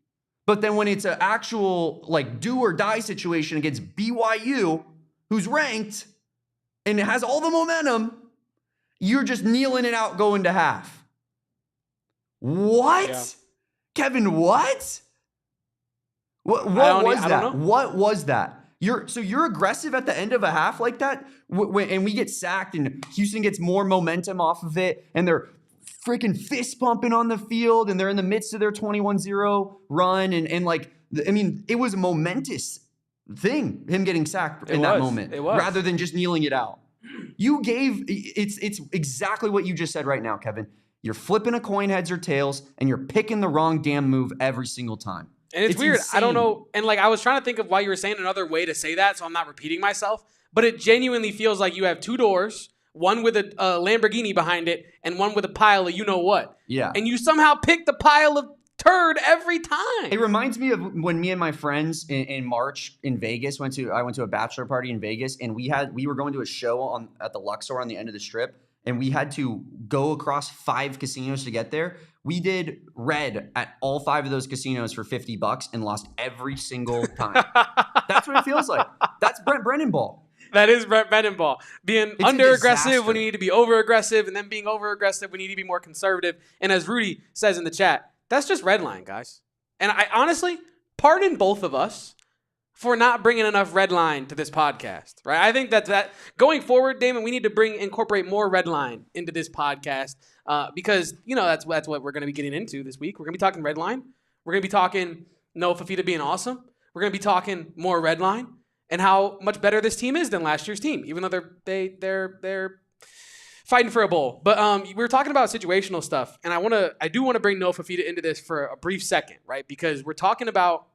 A: but then when it's an actual like do or die situation against BYU, who's ranked and it has all the momentum, you're just kneeling it out going to half. What? Yeah. Kevin, what? What was that? What was that? You're aggressive at the end of a half like that, and we get sacked, and Houston gets more momentum off of it, and they're freaking fist pumping on the field, and they're in the midst of their 21-0 run, and like, I mean, it was a momentous thing, him getting sacked in that moment, rather than just kneeling it out. It's exactly what you just said right now, Kevin. You're flipping a coin heads or tails, and you're picking the wrong damn move every single time.
B: And it's weird. Insane. I don't know. And like, I was trying to think of why you were saying another way to say that, so I'm not repeating myself. But it genuinely feels like you have 2 doors, one with a Lamborghini behind it, and one with a pile of you-know-what.
A: Yeah. And
B: you somehow pick the pile of turd every time.
A: It reminds me of when me and my friends in March in Vegas I went to a bachelor party in Vegas, and we were going to a show at the Luxor on the end of the Strip, and we had to go across 5 casinos to get there. We did red at all 5 of those casinos for $50 and lost every single time. That's what it feels like. That's Brent Brennan ball.
B: That is Brent Brennan ball. Being under-aggressive when you need to be over-aggressive, and then being over-aggressive when you need to be more conservative. And as Rudy says in the chat, that's just red line, guys. And I honestly, pardon both of us for not bringing enough red line to this podcast, right? I think that going forward, Damon, we need to incorporate more red line into this podcast because, you know, that's what we're going to be getting into this week. We're going to be talking red line. We're going to be talking no Fifita being awesome. We're going to be talking more red line and how much better this team is than last year's team, even though they're fighting for a bowl. But we were talking about situational stuff, and I do want to bring no Fifita into this for a brief second, right? Because we're talking about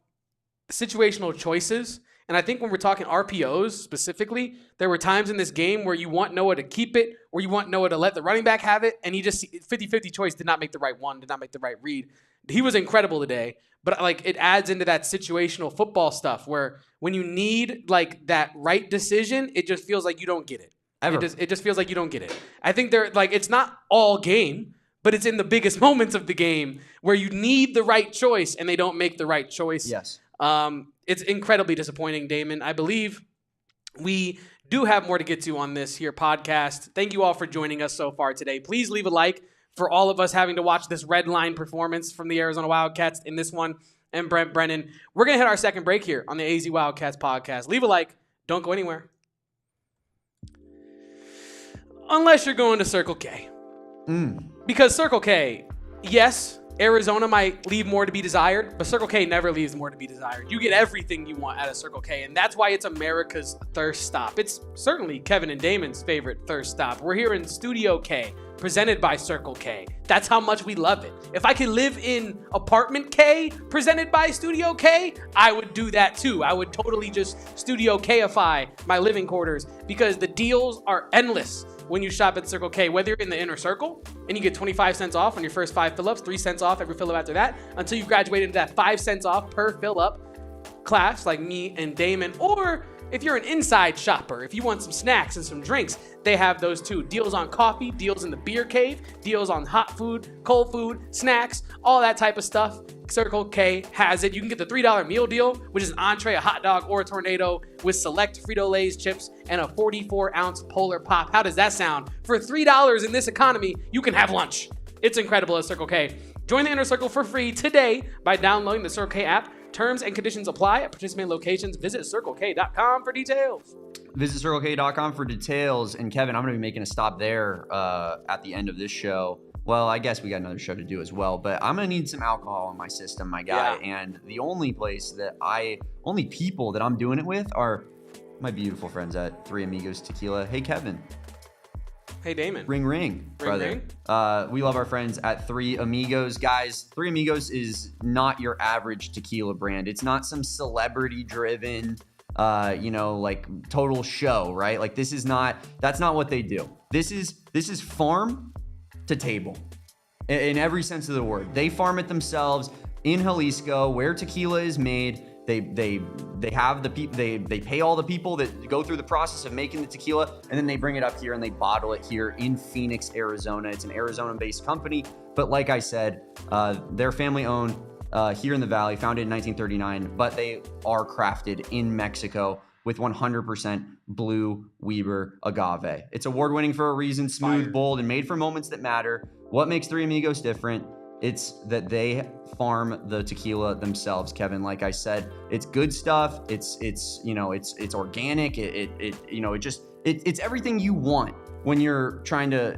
B: situational choices And I think when we're talking RPOs specifically, there were times in this game where you want Noah to keep it, or you want Noah to let the running back have it, and he just 50-50 choice did not make the right one, did not make the right read. He was incredible today, but like it adds into that situational football stuff where when you need like that right decision, it just feels like you don't get it. It just feels like you don't get it. I think they're like it's not all game, but it's in the biggest moments of the game where you need the right choice and they don't make the right choice.
A: Yes.
B: It's incredibly disappointing, Damon. I believe we do have more to get to on this here podcast. Thank you all for joining us so far today. Please leave a like for all of us having to watch this red line performance from the Arizona Wildcats in this one and Brent Brennan. We're going to hit our second break here on the AZ Wildcats podcast. Leave a like. Don't go anywhere. Unless you're going to Circle K. Because Circle K, yes, Arizona might leave more to be desired, but Circle K never leaves more to be desired. You get everything you want out of Circle K, and that's why it's America's thirst stop. It's certainly Kevin and Damon's favorite thirst stop. We're here in Studio K, presented by Circle K. That's how much we love it. If I could live in Apartment K, presented by Studio K, I would do that too. I would totally just Studio K-ify my living quarters because the deals are endless when you shop at Circle K, whether you're in the inner circle and you get 25 cents off on your first 5 fill-ups, 3 cents off every fill-up after that, until you've graduated into that 5 cents off per fill-up class like me and Damon. Or if you're an inside shopper, if you want some snacks and some drinks, they have those too. Deals on coffee, deals in the beer cave, deals on hot food, cold food, snacks, all that type of stuff. Circle K has it. You can get the $3 meal deal, which is an entree, a hot dog, or a tornado with select Frito-Lay's chips and a 44-ounce Polar Pop. How does that sound? For $3 in this economy, you can have lunch. It's incredible at Circle K. Join the Inner Circle for free today by downloading the Circle K app. Terms and conditions apply at participating locations. Visit CircleK.com for details.
A: Visit CircleK.com for details. And Kevin, I'm going to be making a stop there at the end of this show. Well, I guess we got another show to do as well, but I'm going to need some alcohol in my system, my guy. Yeah. And the only people that I'm doing it with are my beautiful friends at Three Amigos Tequila. Hey, Kevin.
B: Hey, Damon.
A: Ring, brother.
B: Ring.
A: We love our friends at Three Amigos. Guys, Three Amigos is not your average tequila brand. It's not some celebrity-driven, like total show, right? Like that's not what they do. This is farm to table in every sense of the word. They farm it themselves in Jalisco where tequila is made. They have the people, they pay all the people that go through the process of making the tequila, and then they bring it up here and they bottle it here in Phoenix, Arizona. It's an Arizona-based company, but like I said, they're family-owned here in the Valley, founded in 1939, but they are crafted in Mexico with 100% blue Weber agave. It's award-winning for a reason, smooth, bold, and made for moments that matter. What makes Three Amigos different? It's that they farm the tequila themselves, Kevin. Like I said, it's good stuff. It's organic. It's everything you want when you're trying to,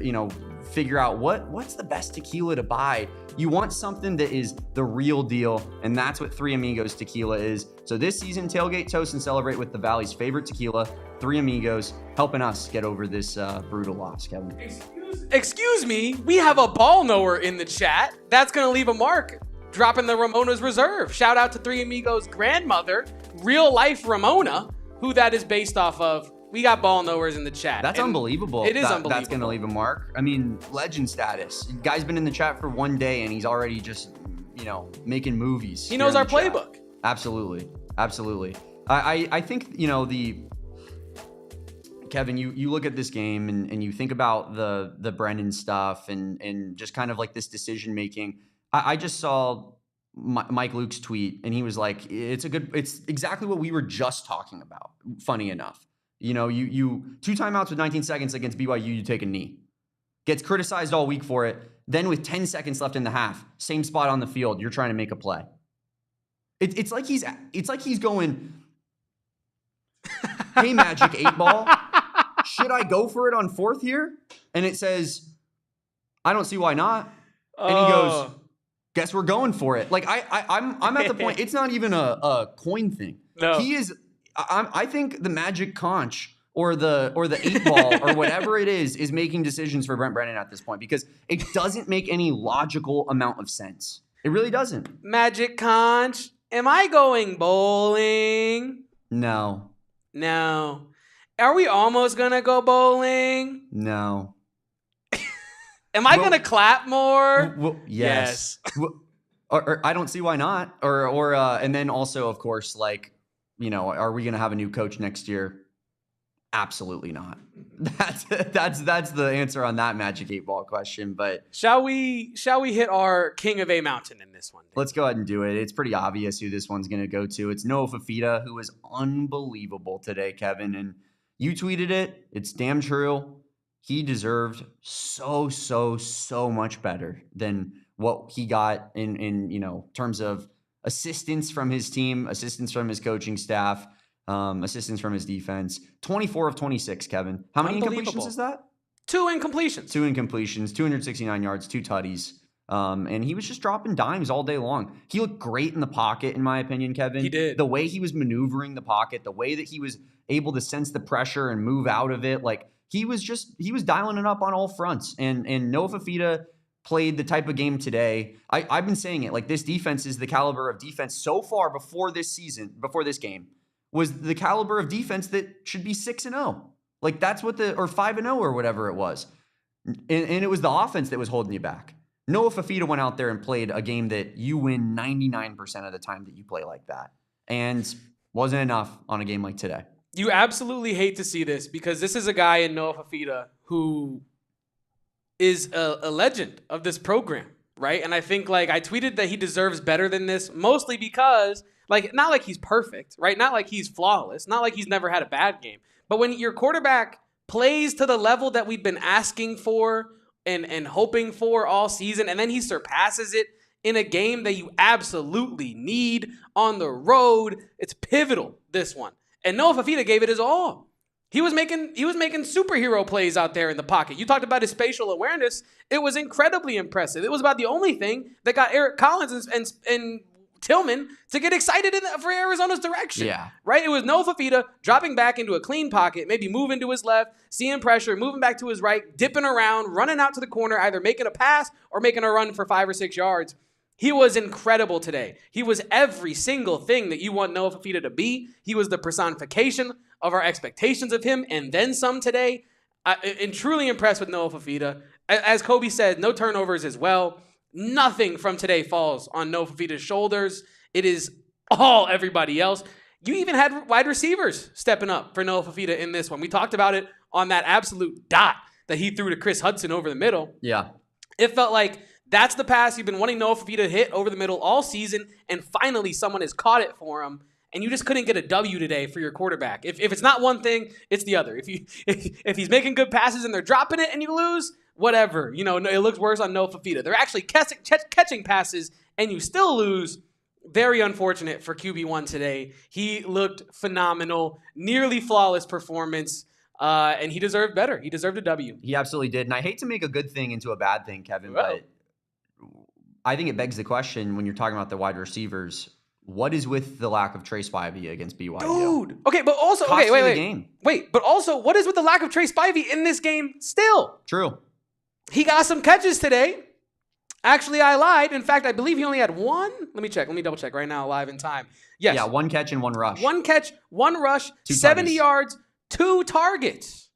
A: figure out what's the best tequila to buy. You want something that is the real deal, and that's what Three Amigos Tequila is. So this season, tailgate, toast, and celebrate with the Valley's favorite tequila, Three Amigos, helping us get over this brutal loss, Kevin.
B: Excuse me, we have a ball knower in the chat. That's going to leave a mark, dropping the Ramona's Reserve. Shout out to Three Amigos' grandmother, real life Ramona, who that is based off of. We got ball knowers in the chat.
A: That's unbelievable.
B: It is unbelievable.
A: That's going to leave a mark. I mean, legend status. Guy's been in the chat for one day, and he's already just, making movies.
B: He knows our playbook.
A: Chat. Absolutely. I think, Kevin, you look at this game and you think about the Brennan stuff and just kind of like this decision making. I just saw Mike Luke's tweet, and he was like, it's exactly what we were just talking about. Funny enough. You 2 timeouts with 19 seconds against BYU, you take a knee. Gets criticized all week for it. Then with 10 seconds left in the half, same spot on the field, you're trying to make a play. It's like he's going, hey, Magic 8 Ball, should I go for it on 4th here? And it says, I don't see why not. And he goes, guess we're going for it. Like I'm at the point. It's not even a coin thing.
B: No.
A: He is. I think the Magic Conch or the 8 Ball or whatever it is making decisions for Brent Brennan at this point because it doesn't make any logical amount of sense. It really doesn't.
B: Magic Conch, am I going bowling?
A: No.
B: No. Are we almost going to go bowling?
A: No.
B: Am I going to clap more?
A: Yes. Or I don't see why not. And then also, of course, like, are we going to have a new coach next year? Absolutely not. That's the answer on that Magic 8 Ball question. But
B: shall we hit our King of A Mountain in this one? Dave?
A: Let's go ahead and do it. It's pretty obvious who this one's going to go to. It's Noah Fifita, who was unbelievable today, Kevin. And you tweeted it. It's damn true. He deserved so much better than what he got in terms of assistance from his team, assistance from his coaching staff, assistance from his defense. 24 of 26, Kevin. How many incompletions is that?
B: 2 incompletions.
A: 2 incompletions, 269 yards, 2 tutties. And he was just dropping dimes all day long. He looked great in the pocket, in my opinion, Kevin.
B: He did.
A: The way he was maneuvering the pocket, the way that he was able to sense the pressure and move out of it, like he was dialing it up on all fronts. And Noah Fifita played the type of game today. I've been saying it, like this defense is the caliber of defense so far before this game, was the caliber of defense that should be 6-0. Like that's what or 5-0 or whatever it was. And it was the offense that was holding you back. Noah Fifita went out there and played a game that you win 99% of the time that you play like that. And wasn't enough on a game like today.
B: You absolutely hate to see this because this is a guy in Noah Fifita who is a legend of this program, right? And I think like I tweeted that he deserves better than this, mostly because like not like he's perfect, right? Not like he's flawless, not like he's never had a bad game. But when your quarterback plays to the level that we've been asking for and hoping for all season, and then he surpasses it in a game that you absolutely need on the road, it's pivotal, this one. And Noah Fifita gave it his all. He was making superhero plays out there in the pocket. You talked about his spatial awareness. It was incredibly impressive. It was about the only thing that got Eric Collins and Tillman to get excited for Arizona's direction.
A: Yeah.
B: Right? It was Noah Fifita dropping back into a clean pocket, maybe moving to his left, seeing pressure, moving back to his right, dipping around, running out to the corner, either making a pass or making a run for 5 or 6 yards. He was incredible today. He was every single thing that you want Noah Fifita to be. He was the personification of our expectations of him, and then some today. I'm truly impressed with Noah Fifita. As Kobe said, no turnovers as well. Nothing from today falls on Noah Fifita's shoulders. It is all everybody else. You even had wide receivers stepping up for Noah Fifita in this one. We talked about it on that absolute dot that he threw to Chris Hudson over the middle.
A: Yeah.
B: It felt like that's the pass you've been wanting Noah Fifita to hit over the middle all season, and finally someone has caught it for him, and you just couldn't get a W today for your quarterback. If it's not one thing, it's the other. If he's making good passes and they're dropping it and you lose, whatever. You know, it looks worse on Noah Fifita. They're actually catching passes and you still lose. Very unfortunate for QB1 today. He looked phenomenal, nearly flawless performance, and he deserved better. He deserved a W.
A: He absolutely did. And I hate to make a good thing into a bad thing, Kevin, but I think it begs the question when you're talking about the wide receivers, what is with the lack of Trey Spivey against BYU?
B: Dude. Okay, but also, wait. But also, what is with the lack of Trey Spivey in this game still?
A: True.
B: He got some catches today. Actually, I lied. In fact, I believe he only had one. Let me check. Let me double check right now, live in time. Yes.
A: Yeah, 1 catch and 1 rush.
B: 1 catch, 1 rush,
A: 2
B: 70
A: targets.
B: yards, 2 targets.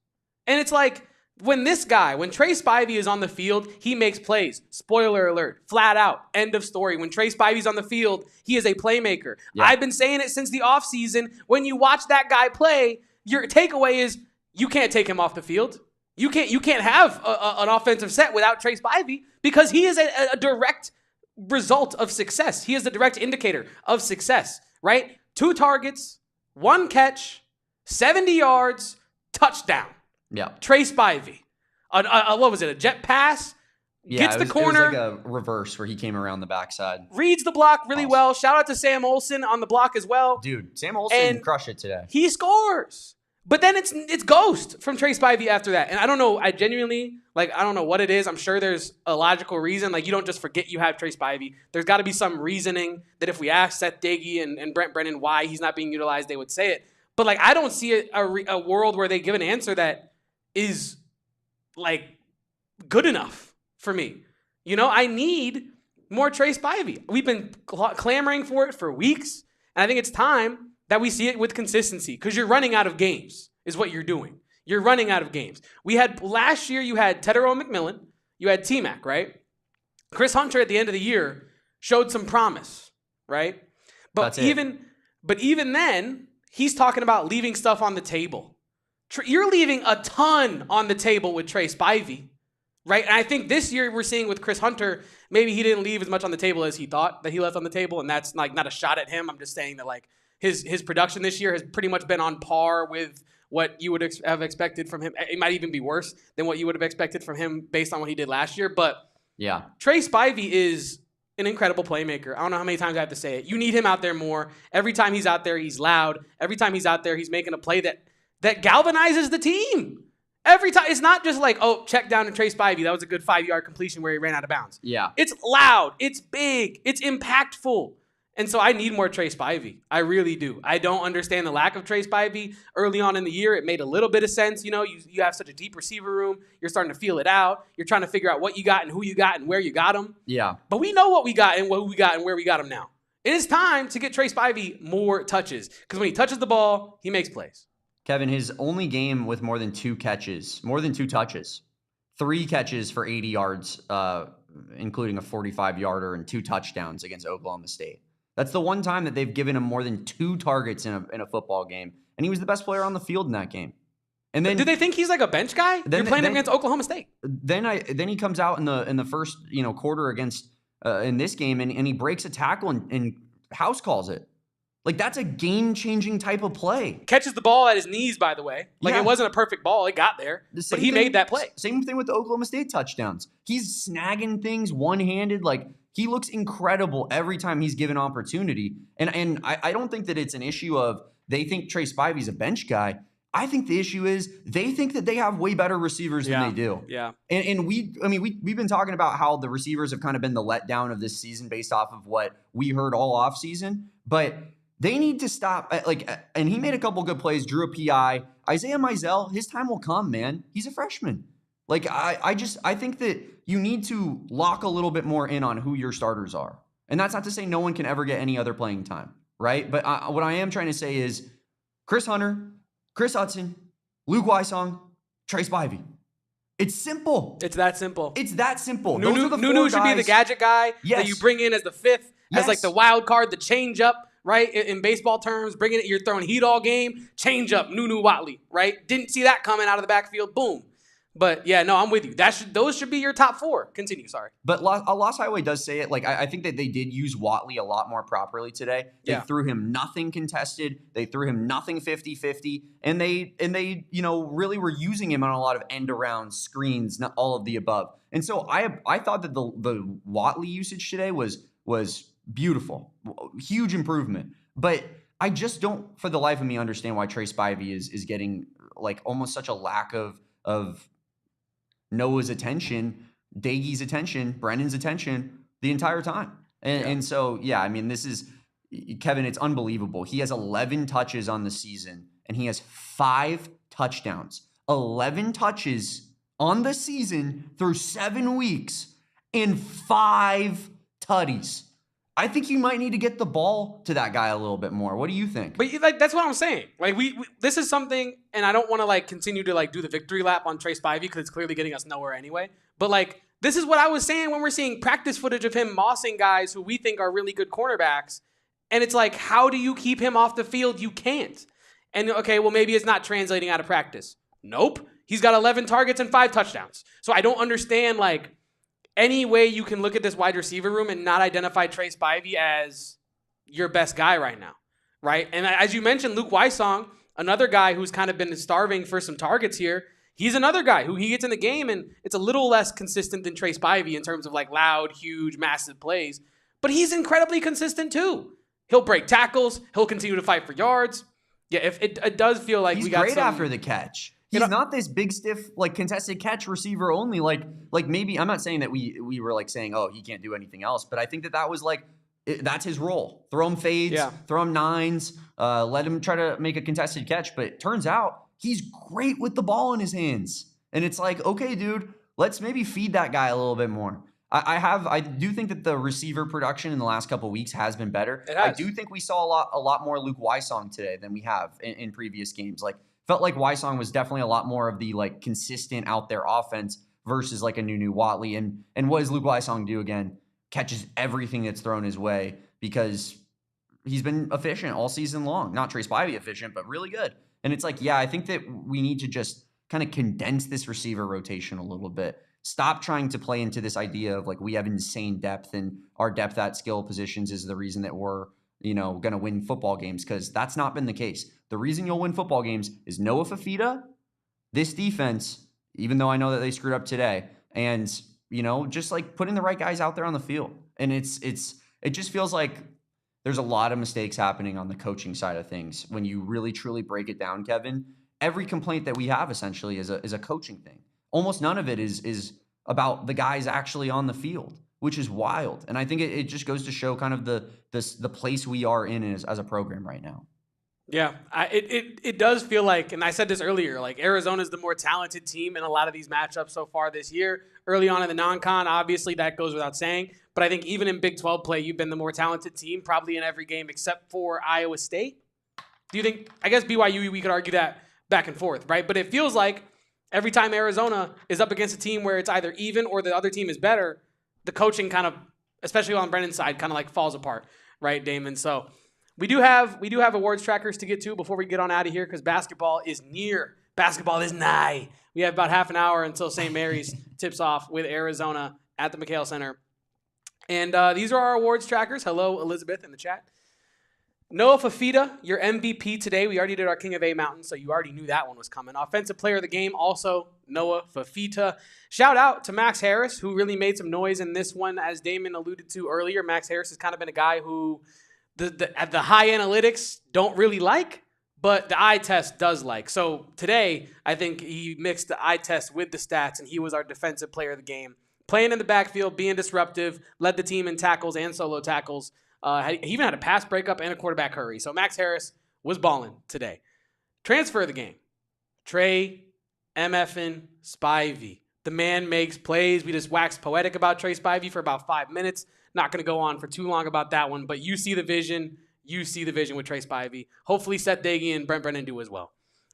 B: And it's like, when Trey Spivey is on the field, he makes plays. Spoiler alert, flat out, end of story. When Trey Spivey's on the field, he is a playmaker. Yeah. I've been saying it since the offseason. When you watch that guy play, your takeaway is you can't take him off the field. You can't have an offensive set without Trey Spivey because he is a direct result of success. He is the direct indicator of success, right? 2 targets, 1 catch, 70 yards, touchdown.
A: Yeah.
B: Trey Spivey. What was it? A jet pass?
A: Yeah,
B: gets the corner.
A: It was like a reverse where he came around the backside.
B: Reads the block really well. Shout out to Sam Olsen on the block as well.
A: Dude, Sam Olsen crushed it today.
B: He scores. But then it's ghost from Trey Spivey after that. And I don't know. I genuinely, I don't know what it is. I'm sure there's a logical reason. Like, you don't just forget you have Trey Spivey. There's got to be some reasoning that if we ask Seth Diggy and Brent Brennan why he's not being utilized, they would say it. But, I don't see a world where they give an answer that is good enough for me. You know, I need more Trey Spivey. We've been clamoring for it for weeks, and I think it's time that we see it with consistency because you're running out of games is what you're doing. You're running out of games. Last year, you had Tedero McMillan, you had T-Mac, right? Chris Hunter at the end of the year showed some promise, right? But even then, he's talking about leaving stuff on the table. You're leaving a ton on the table with Trey Spivey, right? And I think this year we're seeing with Chris Hunter, maybe he didn't leave as much on the table as he thought that he left on the table, and that's like not a shot at him. I'm just saying that like his production this year has pretty much been on par with what you would have expected from him. It might even be worse than what you would have expected from him based on what he did last year. But yeah, Trey Spivey is an incredible playmaker. I don't know how many times I have to say it. You need him out there more. Every time he's out there, he's loud. Every time he's out there, he's making a play that galvanizes the team. Every time. It's not just like, oh, check down to Trey Spivey. That was a good 5-yard completion where he ran out of bounds. Yeah. It's loud. It's big. It's impactful. And so I need more Trey Spivey. I really do. I don't understand the lack of Trey Spivey. Early on in the year, it made a little bit of sense. You know, you have such a deep receiver room. You're starting to feel it out. You're trying to figure out what you got and who you got and where you got them. Yeah. But we know what we got and who we got and where we got them now. It is time to get Trey Spivey more touches because when he touches the ball, he makes plays.
A: Kevin, his only game with more than 2 touches, 3 catches for 80 yards, including a 45-yarder and 2 touchdowns against Oklahoma State. That's the one time that they've given him more than 2 targets in a football game, and he was the best player on the field in that game. And then,
B: do they think he's like a bench guy? You're playing him against Oklahoma State.
A: Then he comes out in the first quarter against in this game, and he breaks a tackle and house calls it. Like, that's a game-changing type of play.
B: Catches the ball at his knees, by the way. Like, It wasn't a perfect ball. It got there. But he made that play.
A: Same thing with the Oklahoma State touchdowns. He's snagging things one-handed. Like, he looks incredible every time he's given opportunity. And I don't think that it's an issue of they think Trey Spivey's a bench guy. I think the issue is they think that they have way better receivers than they do. Yeah. And we've been talking about how the receivers have kind of been the letdown of this season based off of what we heard all offseason. But they need to stop. And he made a couple good plays, drew a PI. Isaiah Mizell, his time will come, man. He's a freshman. Like, I think that you need to lock a little bit more in on who your starters are. And that's not to say no one can ever get any other playing time, right? But what I am trying to say is Chris Hunter, Chris Hudson, Luke Wysong, Trey Spivey. It's simple.
B: It's that simple.
A: It's that simple.
B: Nunu should be the gadget guy that you bring in as the 5th, as like the wild card, the change up. Right? In baseball terms, you're throwing heat all game, change up, Nunu Watley, right? Didn't see that coming out of the backfield, boom. But yeah, no, I'm with you. Those should be your top 4. Continue, sorry.
A: But Lost Highway does say it. Like, I think that they did use Watley a lot more properly today. They threw him nothing contested. They threw him nothing 50-50. And they really were using him on a lot of end-around screens, not all of the above. And so I thought that the Watley usage today was beautiful. Huge improvement. But I just don't, for the life of me, understand why Trey Spivey is getting like almost such a lack of Noah's attention, Daigie's attention, Brennan's attention the entire time. And so, yeah, I mean, this is, Kevin, it's unbelievable. He has 11 touches on the season, and he has 5 touchdowns. 11 touches on the season through 7 weeks and 5 tutties. I think you might need to get the ball to that guy a little bit more. What do you think?
B: But like, that's what I'm saying. Like, we this is something, and I don't want to like continue to like do the victory lap on Trey Spivey because it's clearly getting us nowhere anyway. But like, this is what I was saying when we're seeing practice footage of him mossing guys who we think are really good cornerbacks, and it's like, how do you keep him off the field? You can't. And okay, well maybe it's not translating out of practice. Nope, he's got 11 targets and 5 touchdowns. So I don't understand like any way you can look at this wide receiver room and not identify Trey Spivey as your best guy right now, right? And as you mentioned, Luke Wysong, another guy who's kind of been starving for some targets here, he's another guy who he gets in the game, and it's a little less consistent than Trey Spivey in terms of like loud, huge, massive plays, but he's incredibly consistent too. He'll break tackles. He'll continue to fight for yards. Yeah, if it does feel like
A: he's
B: we got
A: great after the catch. He's not this big, stiff, like contested catch receiver only. Like maybe I'm not saying that we were like saying, oh, he can't do anything else, but I think that was like that's his role. Throw him fades, throw him nines, let him try to make a contested catch. But it turns out he's great with the ball in his hands, and it's like, okay, dude, let's maybe feed that guy a little bit more. I do think that the receiver production in the last couple of weeks has been better.
B: It has.
A: I do think we saw a lot more Luke Wysong today than we have in previous games. Like, felt like Wysong was definitely a lot more of the like consistent out there offense versus like a Nunu Watley. And what does Luke Wysong do again? Catches everything that's thrown his way because he's been efficient all season long. Not Trey Spivey efficient, but really good. And it's like, yeah, I think that we need to just kind of condense this receiver rotation a little bit. Stop trying to play into this idea of like we have insane depth and our depth at skill positions is the reason that we're, going to win football games, because that's not been the case. The reason you'll win football games is Noah Fifita, this defense, even though I know that they screwed up today, and, just like putting the right guys out there on the field. And it just feels like there's a lot of mistakes happening on the coaching side of things. When you really truly break it down, Kevin, every complaint that we have essentially is a coaching thing. Almost none of it is about the guys actually on the field, which is wild. And I think it just goes to show kind of the place we are in as a program right now.
B: Yeah, it does feel like, and I said this earlier, like Arizona's the more talented team in a lot of these matchups so far this year. Early on in the non-con, obviously that goes without saying. But I think even in Big 12 play, you've been the more talented team probably in every game except for Iowa State. Do you think, I guess BYU, we could argue that back and forth, right? But it feels like every time Arizona is up against a team where it's either even or the other team is better, the coaching kind of, especially on Brennan's side, kind of like falls apart, right, Damon? So we do have awards trackers to get to before we get on out of here, because basketball is near. Basketball is nigh. We have about half an hour until St. Mary's tips off with Arizona at the McHale Center. And these are our awards trackers. Hello, Elizabeth, in the chat. Noah Fifita, your MVP today. We already did our King of A Mountain, so you already knew that one was coming. Offensive player of the game, also Noah Fifita. Shout out to Max Harris, who really made some noise in this one. As Damon alluded to earlier, Max Harris has kind of been a guy who at the high analytics don't really like, but the eye test does like. So today, I think he mixed the eye test with the stats, and he was our defensive player of the game. Playing in the backfield, being disruptive, led the team in tackles and solo tackles. He even had a pass breakup and a quarterback hurry. So Max Harris was balling today. Transfer of the game. Trey MFN Spivey. The man makes plays. We just waxed poetic about Trey Spivey for about 5 minutes. Not going to go on for too long about that one, but you see the vision. You see the vision with Trey Spivey. Hopefully Seth Dagey and Brent Brennan do as well.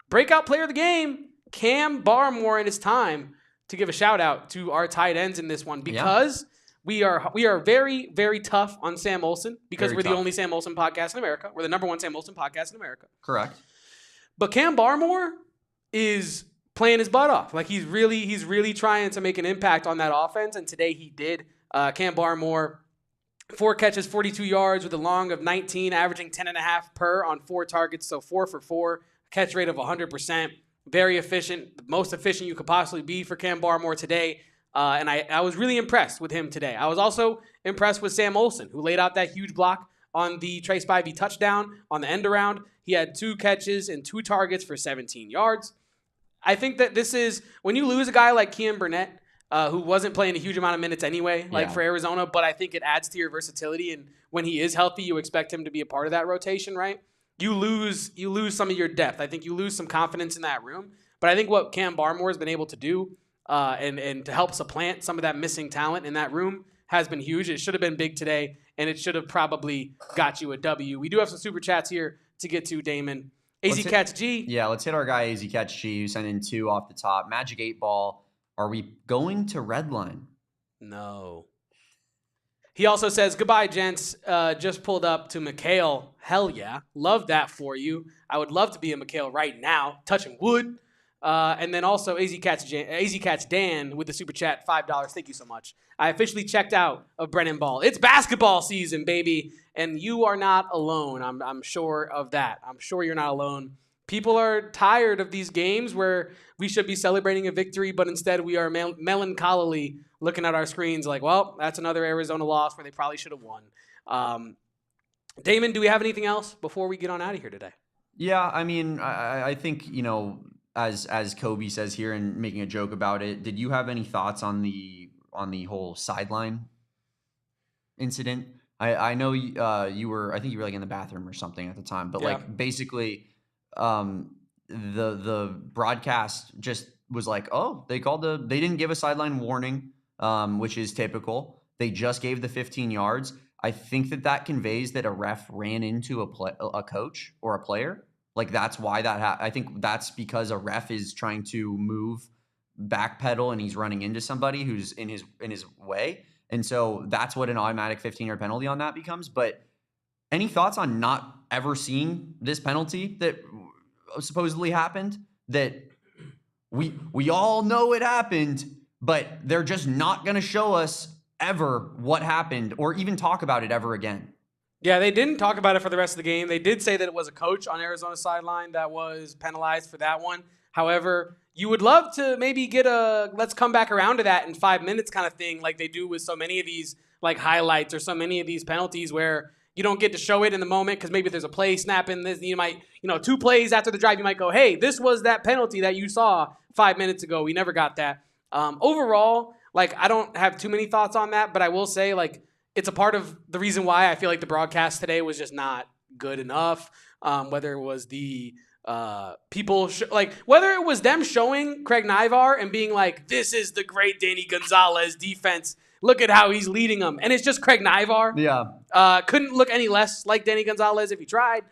B: Breakout player of the game, Cam Barmore, and it's time to give a shout out to our tight ends in this one, because we are very, very tough on Sam Olsen, because we're the only Sam Olsen podcast in America. We're the number one Sam Olsen podcast in America.
A: Correct. But
B: Cam Barmore is playing his butt off. Like he's really trying to make an impact on that offense, and today he did. Cam Barmore, 4 catches, 42 yards with a long of 19, averaging 10.5 per on 4 targets, so 4 for 4, catch rate of 100%. Very efficient, the most efficient you could possibly be for Cam Barmore today. And I was really impressed with him today. I was also impressed with Sam Olsen, who laid out that huge block on the Trey Spivey touchdown on the end around. He had 2 catches and 2 targets for 17 yards. I think that this is, when you lose a guy like Kean Burnett, who wasn't playing a huge amount of minutes anyway, for Arizona, but I think it adds to your versatility. And when he is healthy, you expect him to be a part of that rotation, right? You lose some of your depth. I think you lose some confidence in that room. But I think what Cam Barmore has been able to do and to help supplant some of that missing talent in that room has been huge. It should have been big today, and it should have probably got you a W. We do have some super chats here to get to, Damon. AZ Cats G.
A: Yeah, let's hit our guy AZ Cats G, who sent in 2 off the top. Magic 8 Ball. Are we going to Redline?
B: No. He also says, goodbye, gents. Just pulled up to McHale. Hell yeah. Love that for you. I would love to be in McHale right now, touching wood. And then also AZ Cats Dan with the super chat, $5. Thank you so much. I officially checked out of Brennan Ball. It's basketball season, baby. And you are not alone. I'm sure of that. I'm sure you're not alone. People are tired of these games where we should be celebrating a victory, but instead we are melancholily looking at our screens like, well, that's another Arizona loss where they probably should have won. Damon, do we have anything else before we get on out of here today?
A: Yeah, I mean, I think, as Kobe says here and making a joke about it, did you have any thoughts on the whole sideline incident? I know you were like in the bathroom or something at the time, but basically the broadcast just was like, oh, they didn't give a sideline warning. which is typical. They just gave the 15 yards. I think that conveys that a ref ran into a coach or a player. Like that's why that I think that's because a ref is trying to move backpedal and he's running into somebody who's in his way. And so that's what an automatic 15-yard penalty on that becomes. But any thoughts on not ever seeing this penalty that supposedly happened? That we all know it happened, but they're just not going to show us ever what happened or even talk about it ever again.
B: Yeah, they didn't talk about it for the rest of the game. They did say that it was a coach on Arizona's sideline that was penalized for that one. However, you would love to maybe get a let's come back around to that in 5 minutes kind of thing like they do with so many of these like highlights or so many of these penalties where you don't get to show it in the moment because maybe there's a play snapping. This you might, 2 plays after the drive, you might go, hey, this was that penalty that you saw 5 minutes ago. We never got that. Overall, like I don't have too many thoughts on that, but I will say like it's a part of the reason why I feel like the broadcast today was just not good enough. Whether it was the people whether it was them showing Craig Naivar and being like, this is the great Danny Gonzalez defense. Look at how he's leading them. And it's just Craig Naivar.
A: Yeah.
B: Couldn't look any less like Danny Gonzalez if he tried.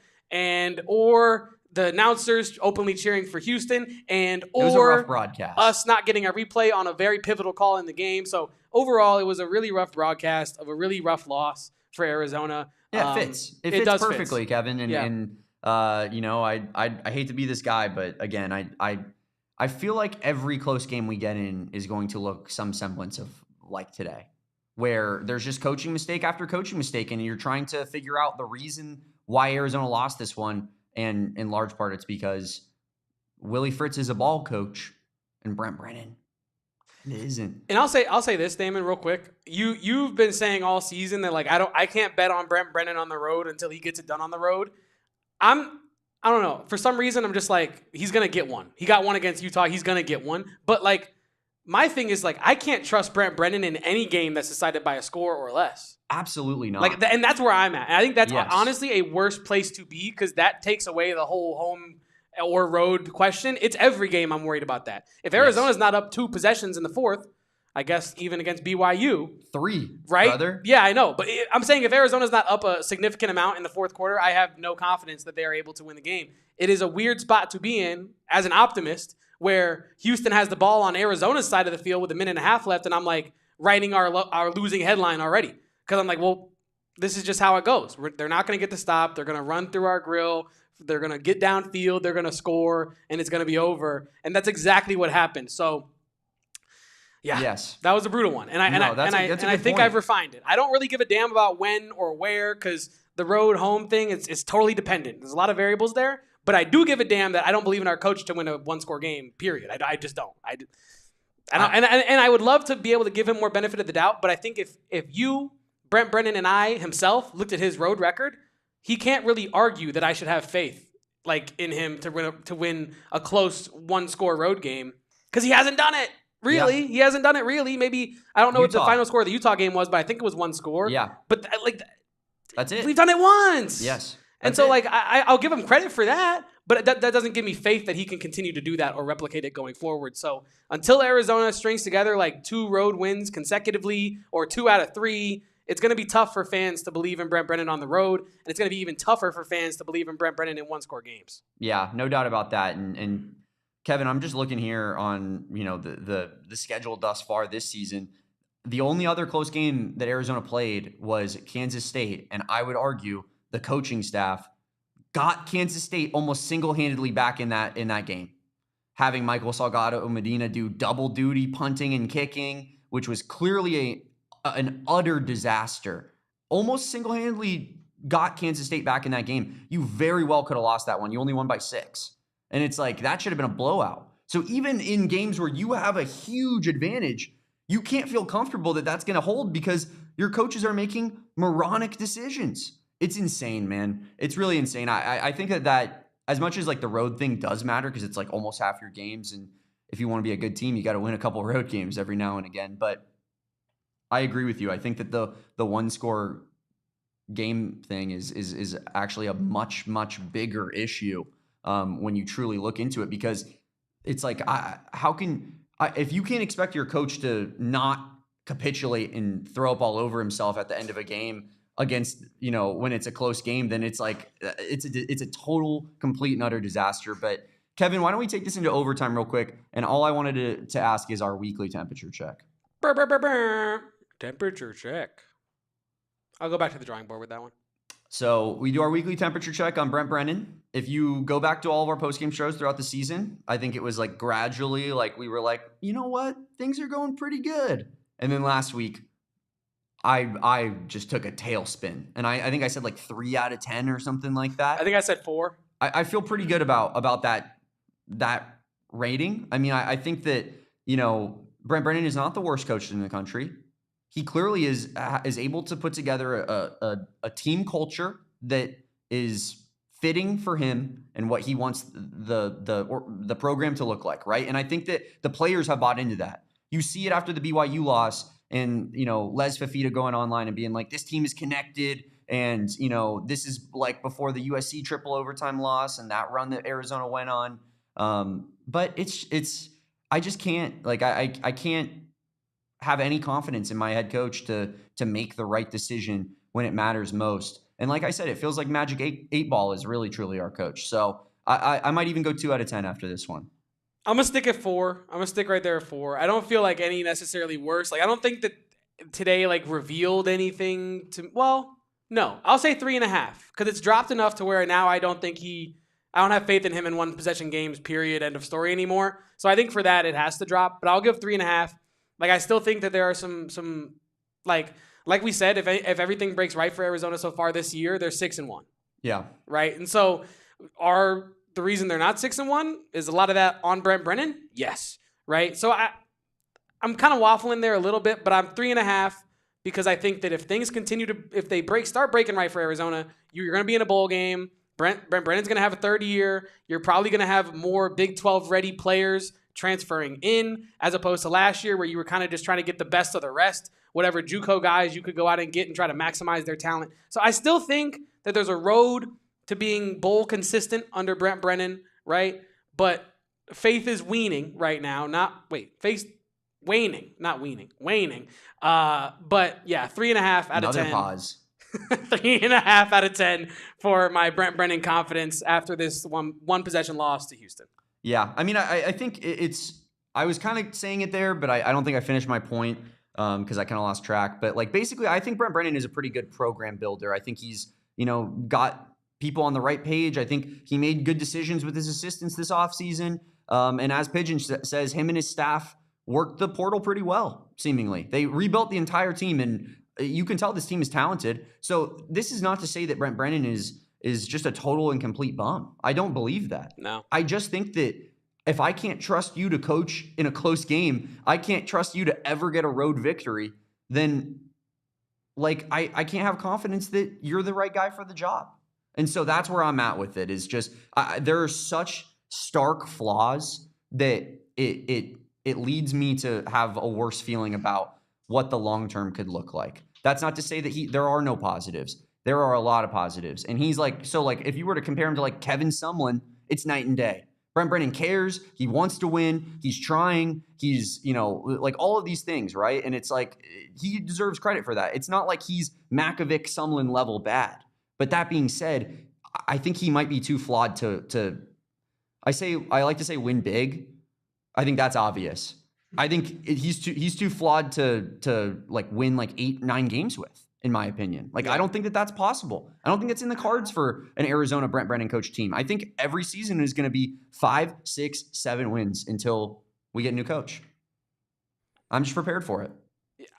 B: Or the announcers openly cheering for Houston. It was a rough broadcast. Us not getting a replay on a very pivotal call in the game. So overall, it was a really rough broadcast of a really rough loss for Arizona.
A: Yeah, it fits. It fits perfectly, fit. Kevin. And I hate to be this guy, but again, I feel like every close game we get in is going to look some semblance of like today, where there's just coaching mistake after coaching mistake, and you're trying to figure out the reason why Arizona lost this one. And in large part, it's because Willie Fritz is a ball coach and Brent Brennan isn't.
B: And I'll say this, Damon, real quick. You've been saying all season that like I can't bet on Brent Brennan on the road until he gets it done on the road. I don't know. For some reason, I'm just like, he's going to get one. He got one against Utah. He's going to get one. But like, my thing is like, I can't trust Brent Brennan in any game that's decided by a score or less.
A: Absolutely not.
B: Like, and that's where I'm at. And I think that's honestly a worse place to be because that takes away the whole home or road question. It's every game I'm worried about that. If Arizona's not up 2 possessions in the fourth, I guess even against BYU.
A: 3,
B: right?
A: Brother.
B: Yeah, I know. But I'm saying if Arizona's not up a significant amount in the fourth quarter, I have no confidence that they are able to win the game. It is a weird spot to be in as an optimist where Houston has the ball on Arizona's side of the field with 1.5 minutes left, and I'm like writing our losing headline already. Because I'm like, well, this is just how it goes. They're not going to get the stop. They're going to run through our grill. They're going to get downfield. They're going to score, and it's going to be over. And that's exactly what happened. So, yeah, that was a brutal one. And I think I've refined it. I don't really give a damn about when or where because the road home thing is totally dependent. There's a lot of variables there. But I do give a damn that I don't believe in our coach to win a 1-score game, period. I just don't. And I would love to be able to give him more benefit of the doubt. But I think if you, Brent Brennan, and I himself looked at his road record, he can't really argue that I should have faith like in him to win a close 1-score road game because he hasn't done it. Really, he hasn't done it. Really, maybe I don't know what the final score of the Utah game was, but I think it was 1 score.
A: Yeah,
B: but
A: that's it.
B: We've done it once.
A: Yes,
B: and so like I'll give him credit for that, but that doesn't give me faith that he can continue to do that or replicate it going forward. So until Arizona strings together like 2 road wins consecutively or 2 out of 3, it's going to be tough for fans to believe in Brent Brennan on the road, and it's going to be even tougher for fans to believe in Brent Brennan in 1-score games.
A: Yeah, no doubt about that. And Kevin, I'm just looking here on the schedule thus far this season. The only other close game that Arizona played was Kansas State, and I would argue the coaching staff got Kansas State almost single-handedly back in that game, having Michael Salgado Medina do double duty punting and kicking, which was clearly an utter disaster. Almost single-handedly got Kansas State back in that game. You very well could have lost that one. You only won by 6. And it's like, that should have been a blowout. So even in games where you have a huge advantage, you can't feel comfortable that that's going to hold because your coaches are making moronic decisions. It's insane, man. It's really insane. I think that as much as like the road thing does matter because it's like almost half your games. And if you want to be a good team, you got to win a couple of road games every now and again. But I agree with you. I think that the 1-score game thing is actually a much, much bigger issue when you truly look into it, because it's like, if you can't expect your coach to not capitulate and throw up all over himself at the end of a game against, when it's a close game, then it's like, it's a total, complete and utter disaster. But Kevin, why don't we take this into overtime real quick? And all I wanted to ask is our weekly temperature check.
B: Temperature check. I'll go back to the drawing board with that one.
A: So we do our weekly temperature check on Brent Brennan. If you go back to all of our postgame shows throughout the season, I think it was like gradually, like we were like, you know what? Things are going pretty good. And then last week, I just took a tailspin. And I think I said like 3 out of 10 or something like that.
B: I think I said 4.
A: I feel pretty good about that rating. I mean, I think that, Brent Brennan is not the worst coach in the country. He clearly is able to put together a team culture that is fitting for him and what he wants the program to look like, right? And I think that the players have bought into that. You see it after the BYU loss and, Les Fifita going online and being like, this team is connected and, this is like before the USC triple overtime loss and that run that Arizona went on. But it's I just can't, like, I can't have any confidence in my head coach to make the right decision when it matters most. And like I said, it feels like Magic 8 Ball is really, truly our coach. So I might even go 2 out of 10 after this one.
B: I'm going to stick at 4. I'm going to stick right there at 4. I don't feel like any necessarily worse. Like, I don't think that today, like, revealed anything to, well, no. I'll say 3.5 because it's dropped enough to where now I don't have faith in him in one possession games, period, end of story anymore. So I think for that, it has to drop. But I'll give 3.5. Like, I still think that there are some like we said, if everything breaks right for Arizona so far this year, they're 6-1.
A: Yeah.
B: Right. And so the reason they're not 6-1 is a lot of that on Brent Brennan. Yes. Right. So I'm kind of waffling there a little bit, but I'm 3.5 because I think that if things continue if they start breaking right for Arizona, you're going to be in a bowl game. Brent Brennan's going to have a third year. You're probably going to have more Big 12 ready players transferring in as opposed to last year where you were kind of just trying to get the best of the rest, whatever JUCO guys you could go out and get and try to maximize their talent. So I still think that there's a road to being bowl consistent under Brent Brennan, right? But faith is waning right now. Faith waning, not weaning, waning. But yeah, 3.5 out of 10.
A: Another pause.
B: 3.5 out of 10 for my Brent Brennan confidence after this one possession loss to Houston.
A: Yeah, I mean, I think I was kind of saying it there, but I don't think I finished my point because I kind of lost track. But like basically, I think Brent Brennan is a pretty good program builder. I think he's, got people on the right page. I think he made good decisions with his assistants this offseason. And as Pigeon says, him and his staff worked the portal pretty well, seemingly. They rebuilt the entire team, and you can tell this team is talented. So this is not to say that Brent Brennan is just a total and complete bum. I don't believe that.
B: No. I
A: just think that if I can't trust you to coach in a close game, I can't trust you to ever get a road victory, then like I can't have confidence that you're the right guy for the job. And so that's where I'm at with it, is just there are such stark flaws that it leads me to have a worse feeling about what the long term could look like. That's not to say that there are no positives. There are a lot of positives. And he's like, so like if you were to compare him to like Kevin Sumlin, it's night and day. Brent Brennan cares. He wants to win. He's trying. He's, like all of these things, right? And it's like he deserves credit for that. It's not like he's Makovic Sumlin level bad. But that being said, I think he might be too flawed to I like to say win big. I think that's obvious. I think he's too flawed to like win like 8-9 games with, in my opinion. Like, I don't think that that's possible. I don't think it's in the cards for an Arizona Brent Brennan coach team. I think every season is going to be 5, 6, 7 wins until we get a new coach. I'm just prepared for it.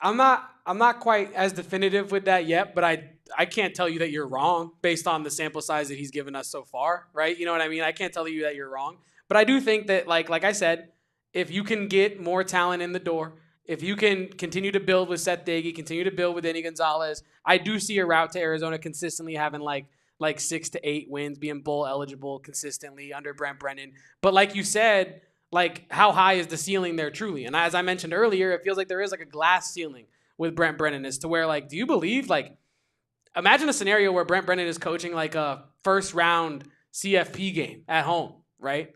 B: I'm not quite as definitive with that yet, but I can't tell you that you're wrong based on the sample size that he's given us so far, right? You know what I mean? I can't tell you that you're wrong. But I do think that, like I said, if you can get more talent in the door, if you can continue to build with Seth Dagey, continue to build with Danny Gonzalez, I do see a route to Arizona consistently having like 6 to 8 wins, being bowl eligible consistently under Brent Brennan. But like you said, like how high is the ceiling there truly? And as I mentioned earlier, it feels like there is like a glass ceiling with Brent Brennan as to where, like, do you believe, like, imagine a scenario where Brent Brennan is coaching like a first round CFP game at home, right?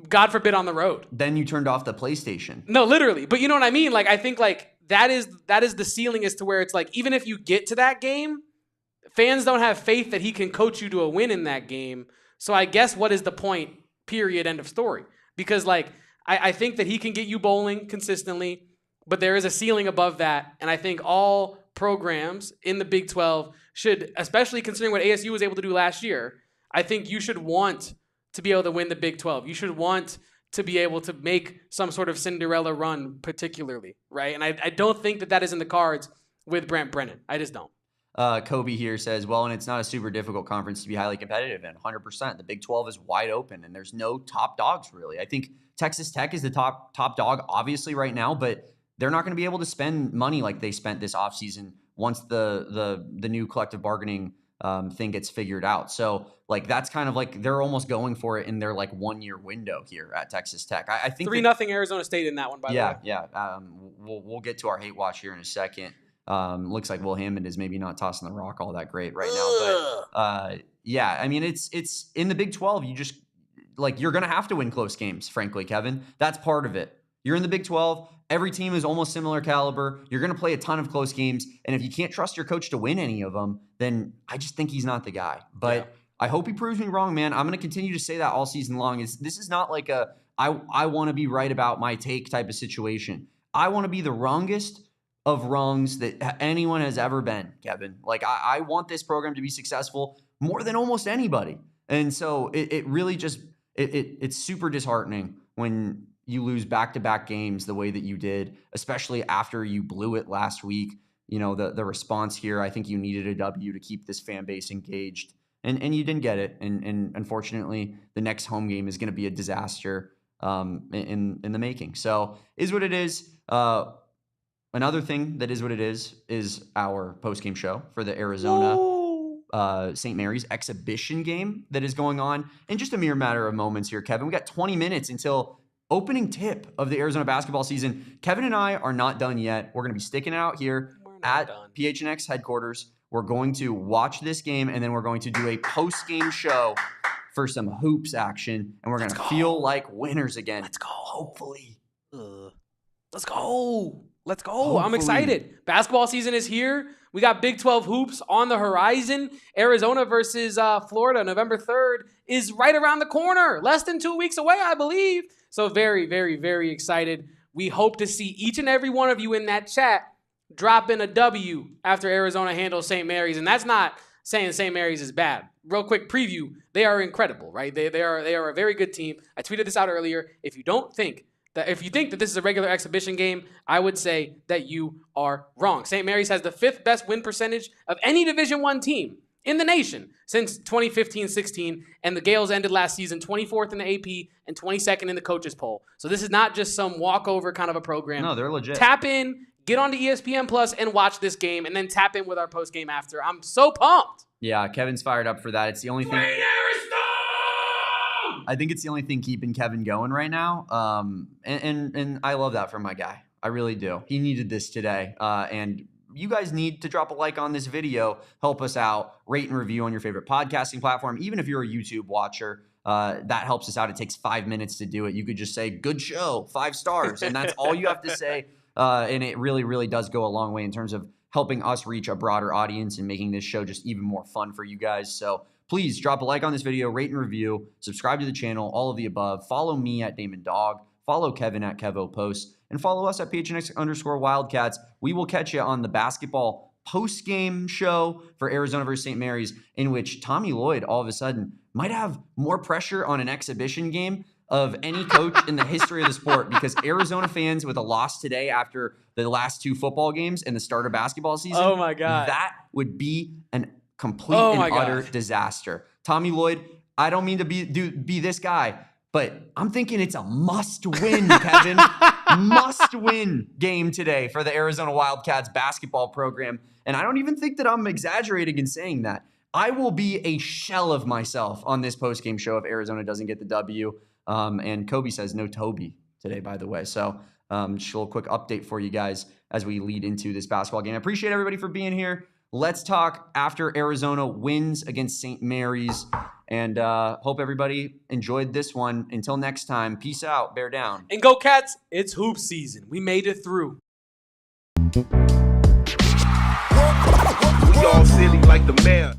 B: God forbid on the road.
A: Then you turned off the PlayStation.
B: No, literally. But you know what I mean? Like, I think like that is the ceiling as to where it's like, even if you get to that game, fans don't have faith that he can coach you to a win in that game. So I guess what is the point? Period. End of story. Because like, I think that he can get you bowling consistently, but there is a ceiling above that. And I think all programs in the Big 12 should, especially considering what ASU was able to do last year, I think you should want to be able to win the Big 12. You should want to be able to make some sort of Cinderella run particularly, right? And I don't think that is in the cards with Brent Brennan. I just don't.
A: Kobe here says, well, and it's not a super difficult conference to be highly competitive in. 100%. The Big 12 is wide open, and there's no top dogs, really. I think Texas Tech is the top dog, obviously, right now, but they're not going to be able to spend money like they spent this offseason once the new collective bargaining thing gets figured out. So, like, that's kind of like they're almost going for it in their, like, 1-year window here at Texas Tech. I think
B: 3-0 Arizona State in that one, by the way.
A: Yeah. We'll get to our hate watch here in a second. Looks like Will Hammond is maybe not tossing the rock all that great right now. But, yeah, I mean, it's in the Big 12, you just, like, you're going to have to win close games, frankly, Kevin. That's part of it. You're in the Big 12. Every team is almost similar caliber. You're going to play a ton of close games. And if you can't trust your coach to win any of them, then I just think he's not the guy. But I hope he proves me wrong, man. I'm going to continue to say that all season long. This is not like I want to be right about my take type of situation. I want to be the wrongest of wrongs that anyone has ever been, Kevin. Like, I want this program to be successful more than almost anybody. And so it really just, it's super disheartening when you lose back-to-back games the way that you did, especially after you blew it last week. You know, the response here, I think you needed a W to keep this fan base engaged, and you didn't get it. And unfortunately, the next home game is going to be a disaster in the making. So is what it is. Another thing that is what it is our post-game show for the Arizona St. Mary's exhibition game that is going on in just a mere matter of moments here, Kevin. We got 20 minutes until opening tip of the Arizona basketball season. Kevin and I are not done yet. We're going to be sticking it out here at PHNX headquarters. We're going to watch this game, and then we're going to do a post-game show for some hoops action, and we're going to feel like winners again.
B: Let's go.
A: Hopefully.
B: Let's go. Hopefully. I'm excited. Basketball season is here. We got Big 12 hoops on the horizon. Arizona versus Florida, November 3rd, is right around the corner. Less than 2 weeks away, I believe. So very, very, very excited. We hope to see each and every one of you in that chat drop in a W after Arizona handles St. Mary's. And that's not saying St. Mary's is bad. Real quick preview. They are incredible, right? They are a very good team. I tweeted this out earlier. If you think that this is a regular exhibition game, I would say that you are wrong. St. Mary's has the 5th best win percentage of any Division I team in the nation since 2015-16, and the Gales ended last season 24th in the AP and 22nd in the coaches poll. So this is not just some walkover kind of a program.
A: No, they're legit.
B: Tap in, get onto ESPN Plus, and watch this game, and then tap in with our post game after. I'm so pumped.
A: Yeah, Kevin's fired up for that. It's the only thing. I think it's the only thing keeping Kevin going right now. And I love that from my guy. I really do. He needed this today. And you guys need to drop a like on this video, help us out, rate and review on your favorite podcasting platform. Even if you're a YouTube watcher, that helps us out. It takes 5 minutes to do it. You could just say, good show, 5 stars. And that's all you have to say. And it really, really does go a long way in terms of helping us reach a broader audience and making this show just even more fun for you guys. So please drop a like on this video, rate and review, subscribe to the channel, all of the above. Follow me at Damon Dog. Follow Kevin at Kevo Post. And follow us at PHNX_Wildcats. We will catch you on the basketball post-game show for Arizona versus St. Mary's, in which Tommy Lloyd all of a sudden might have more pressure on an exhibition game of any coach in the history of the sport, because Arizona fans with a loss today after the last 2 football games and the start of basketball season,
B: oh my God,
A: that would be an complete and utter disaster. Tommy Lloyd, I don't mean to be this guy, but I'm thinking it's a must-win, Kevin. Must-win game today for the Arizona Wildcats basketball program. And I don't even think that I'm exaggerating in saying that. I will be a shell of myself on this post-game show if Arizona doesn't get the W. And Kobe says no Toby today, by the way. So just a little quick update for you guys as we lead into this basketball game. I appreciate everybody for being here. Let's talk after Arizona wins against St. Mary's. And hope everybody enjoyed this one. Until next time, peace out, bear down.
B: And go Cats, it's hoop season. We made it through.
C: We all silly like the mayor.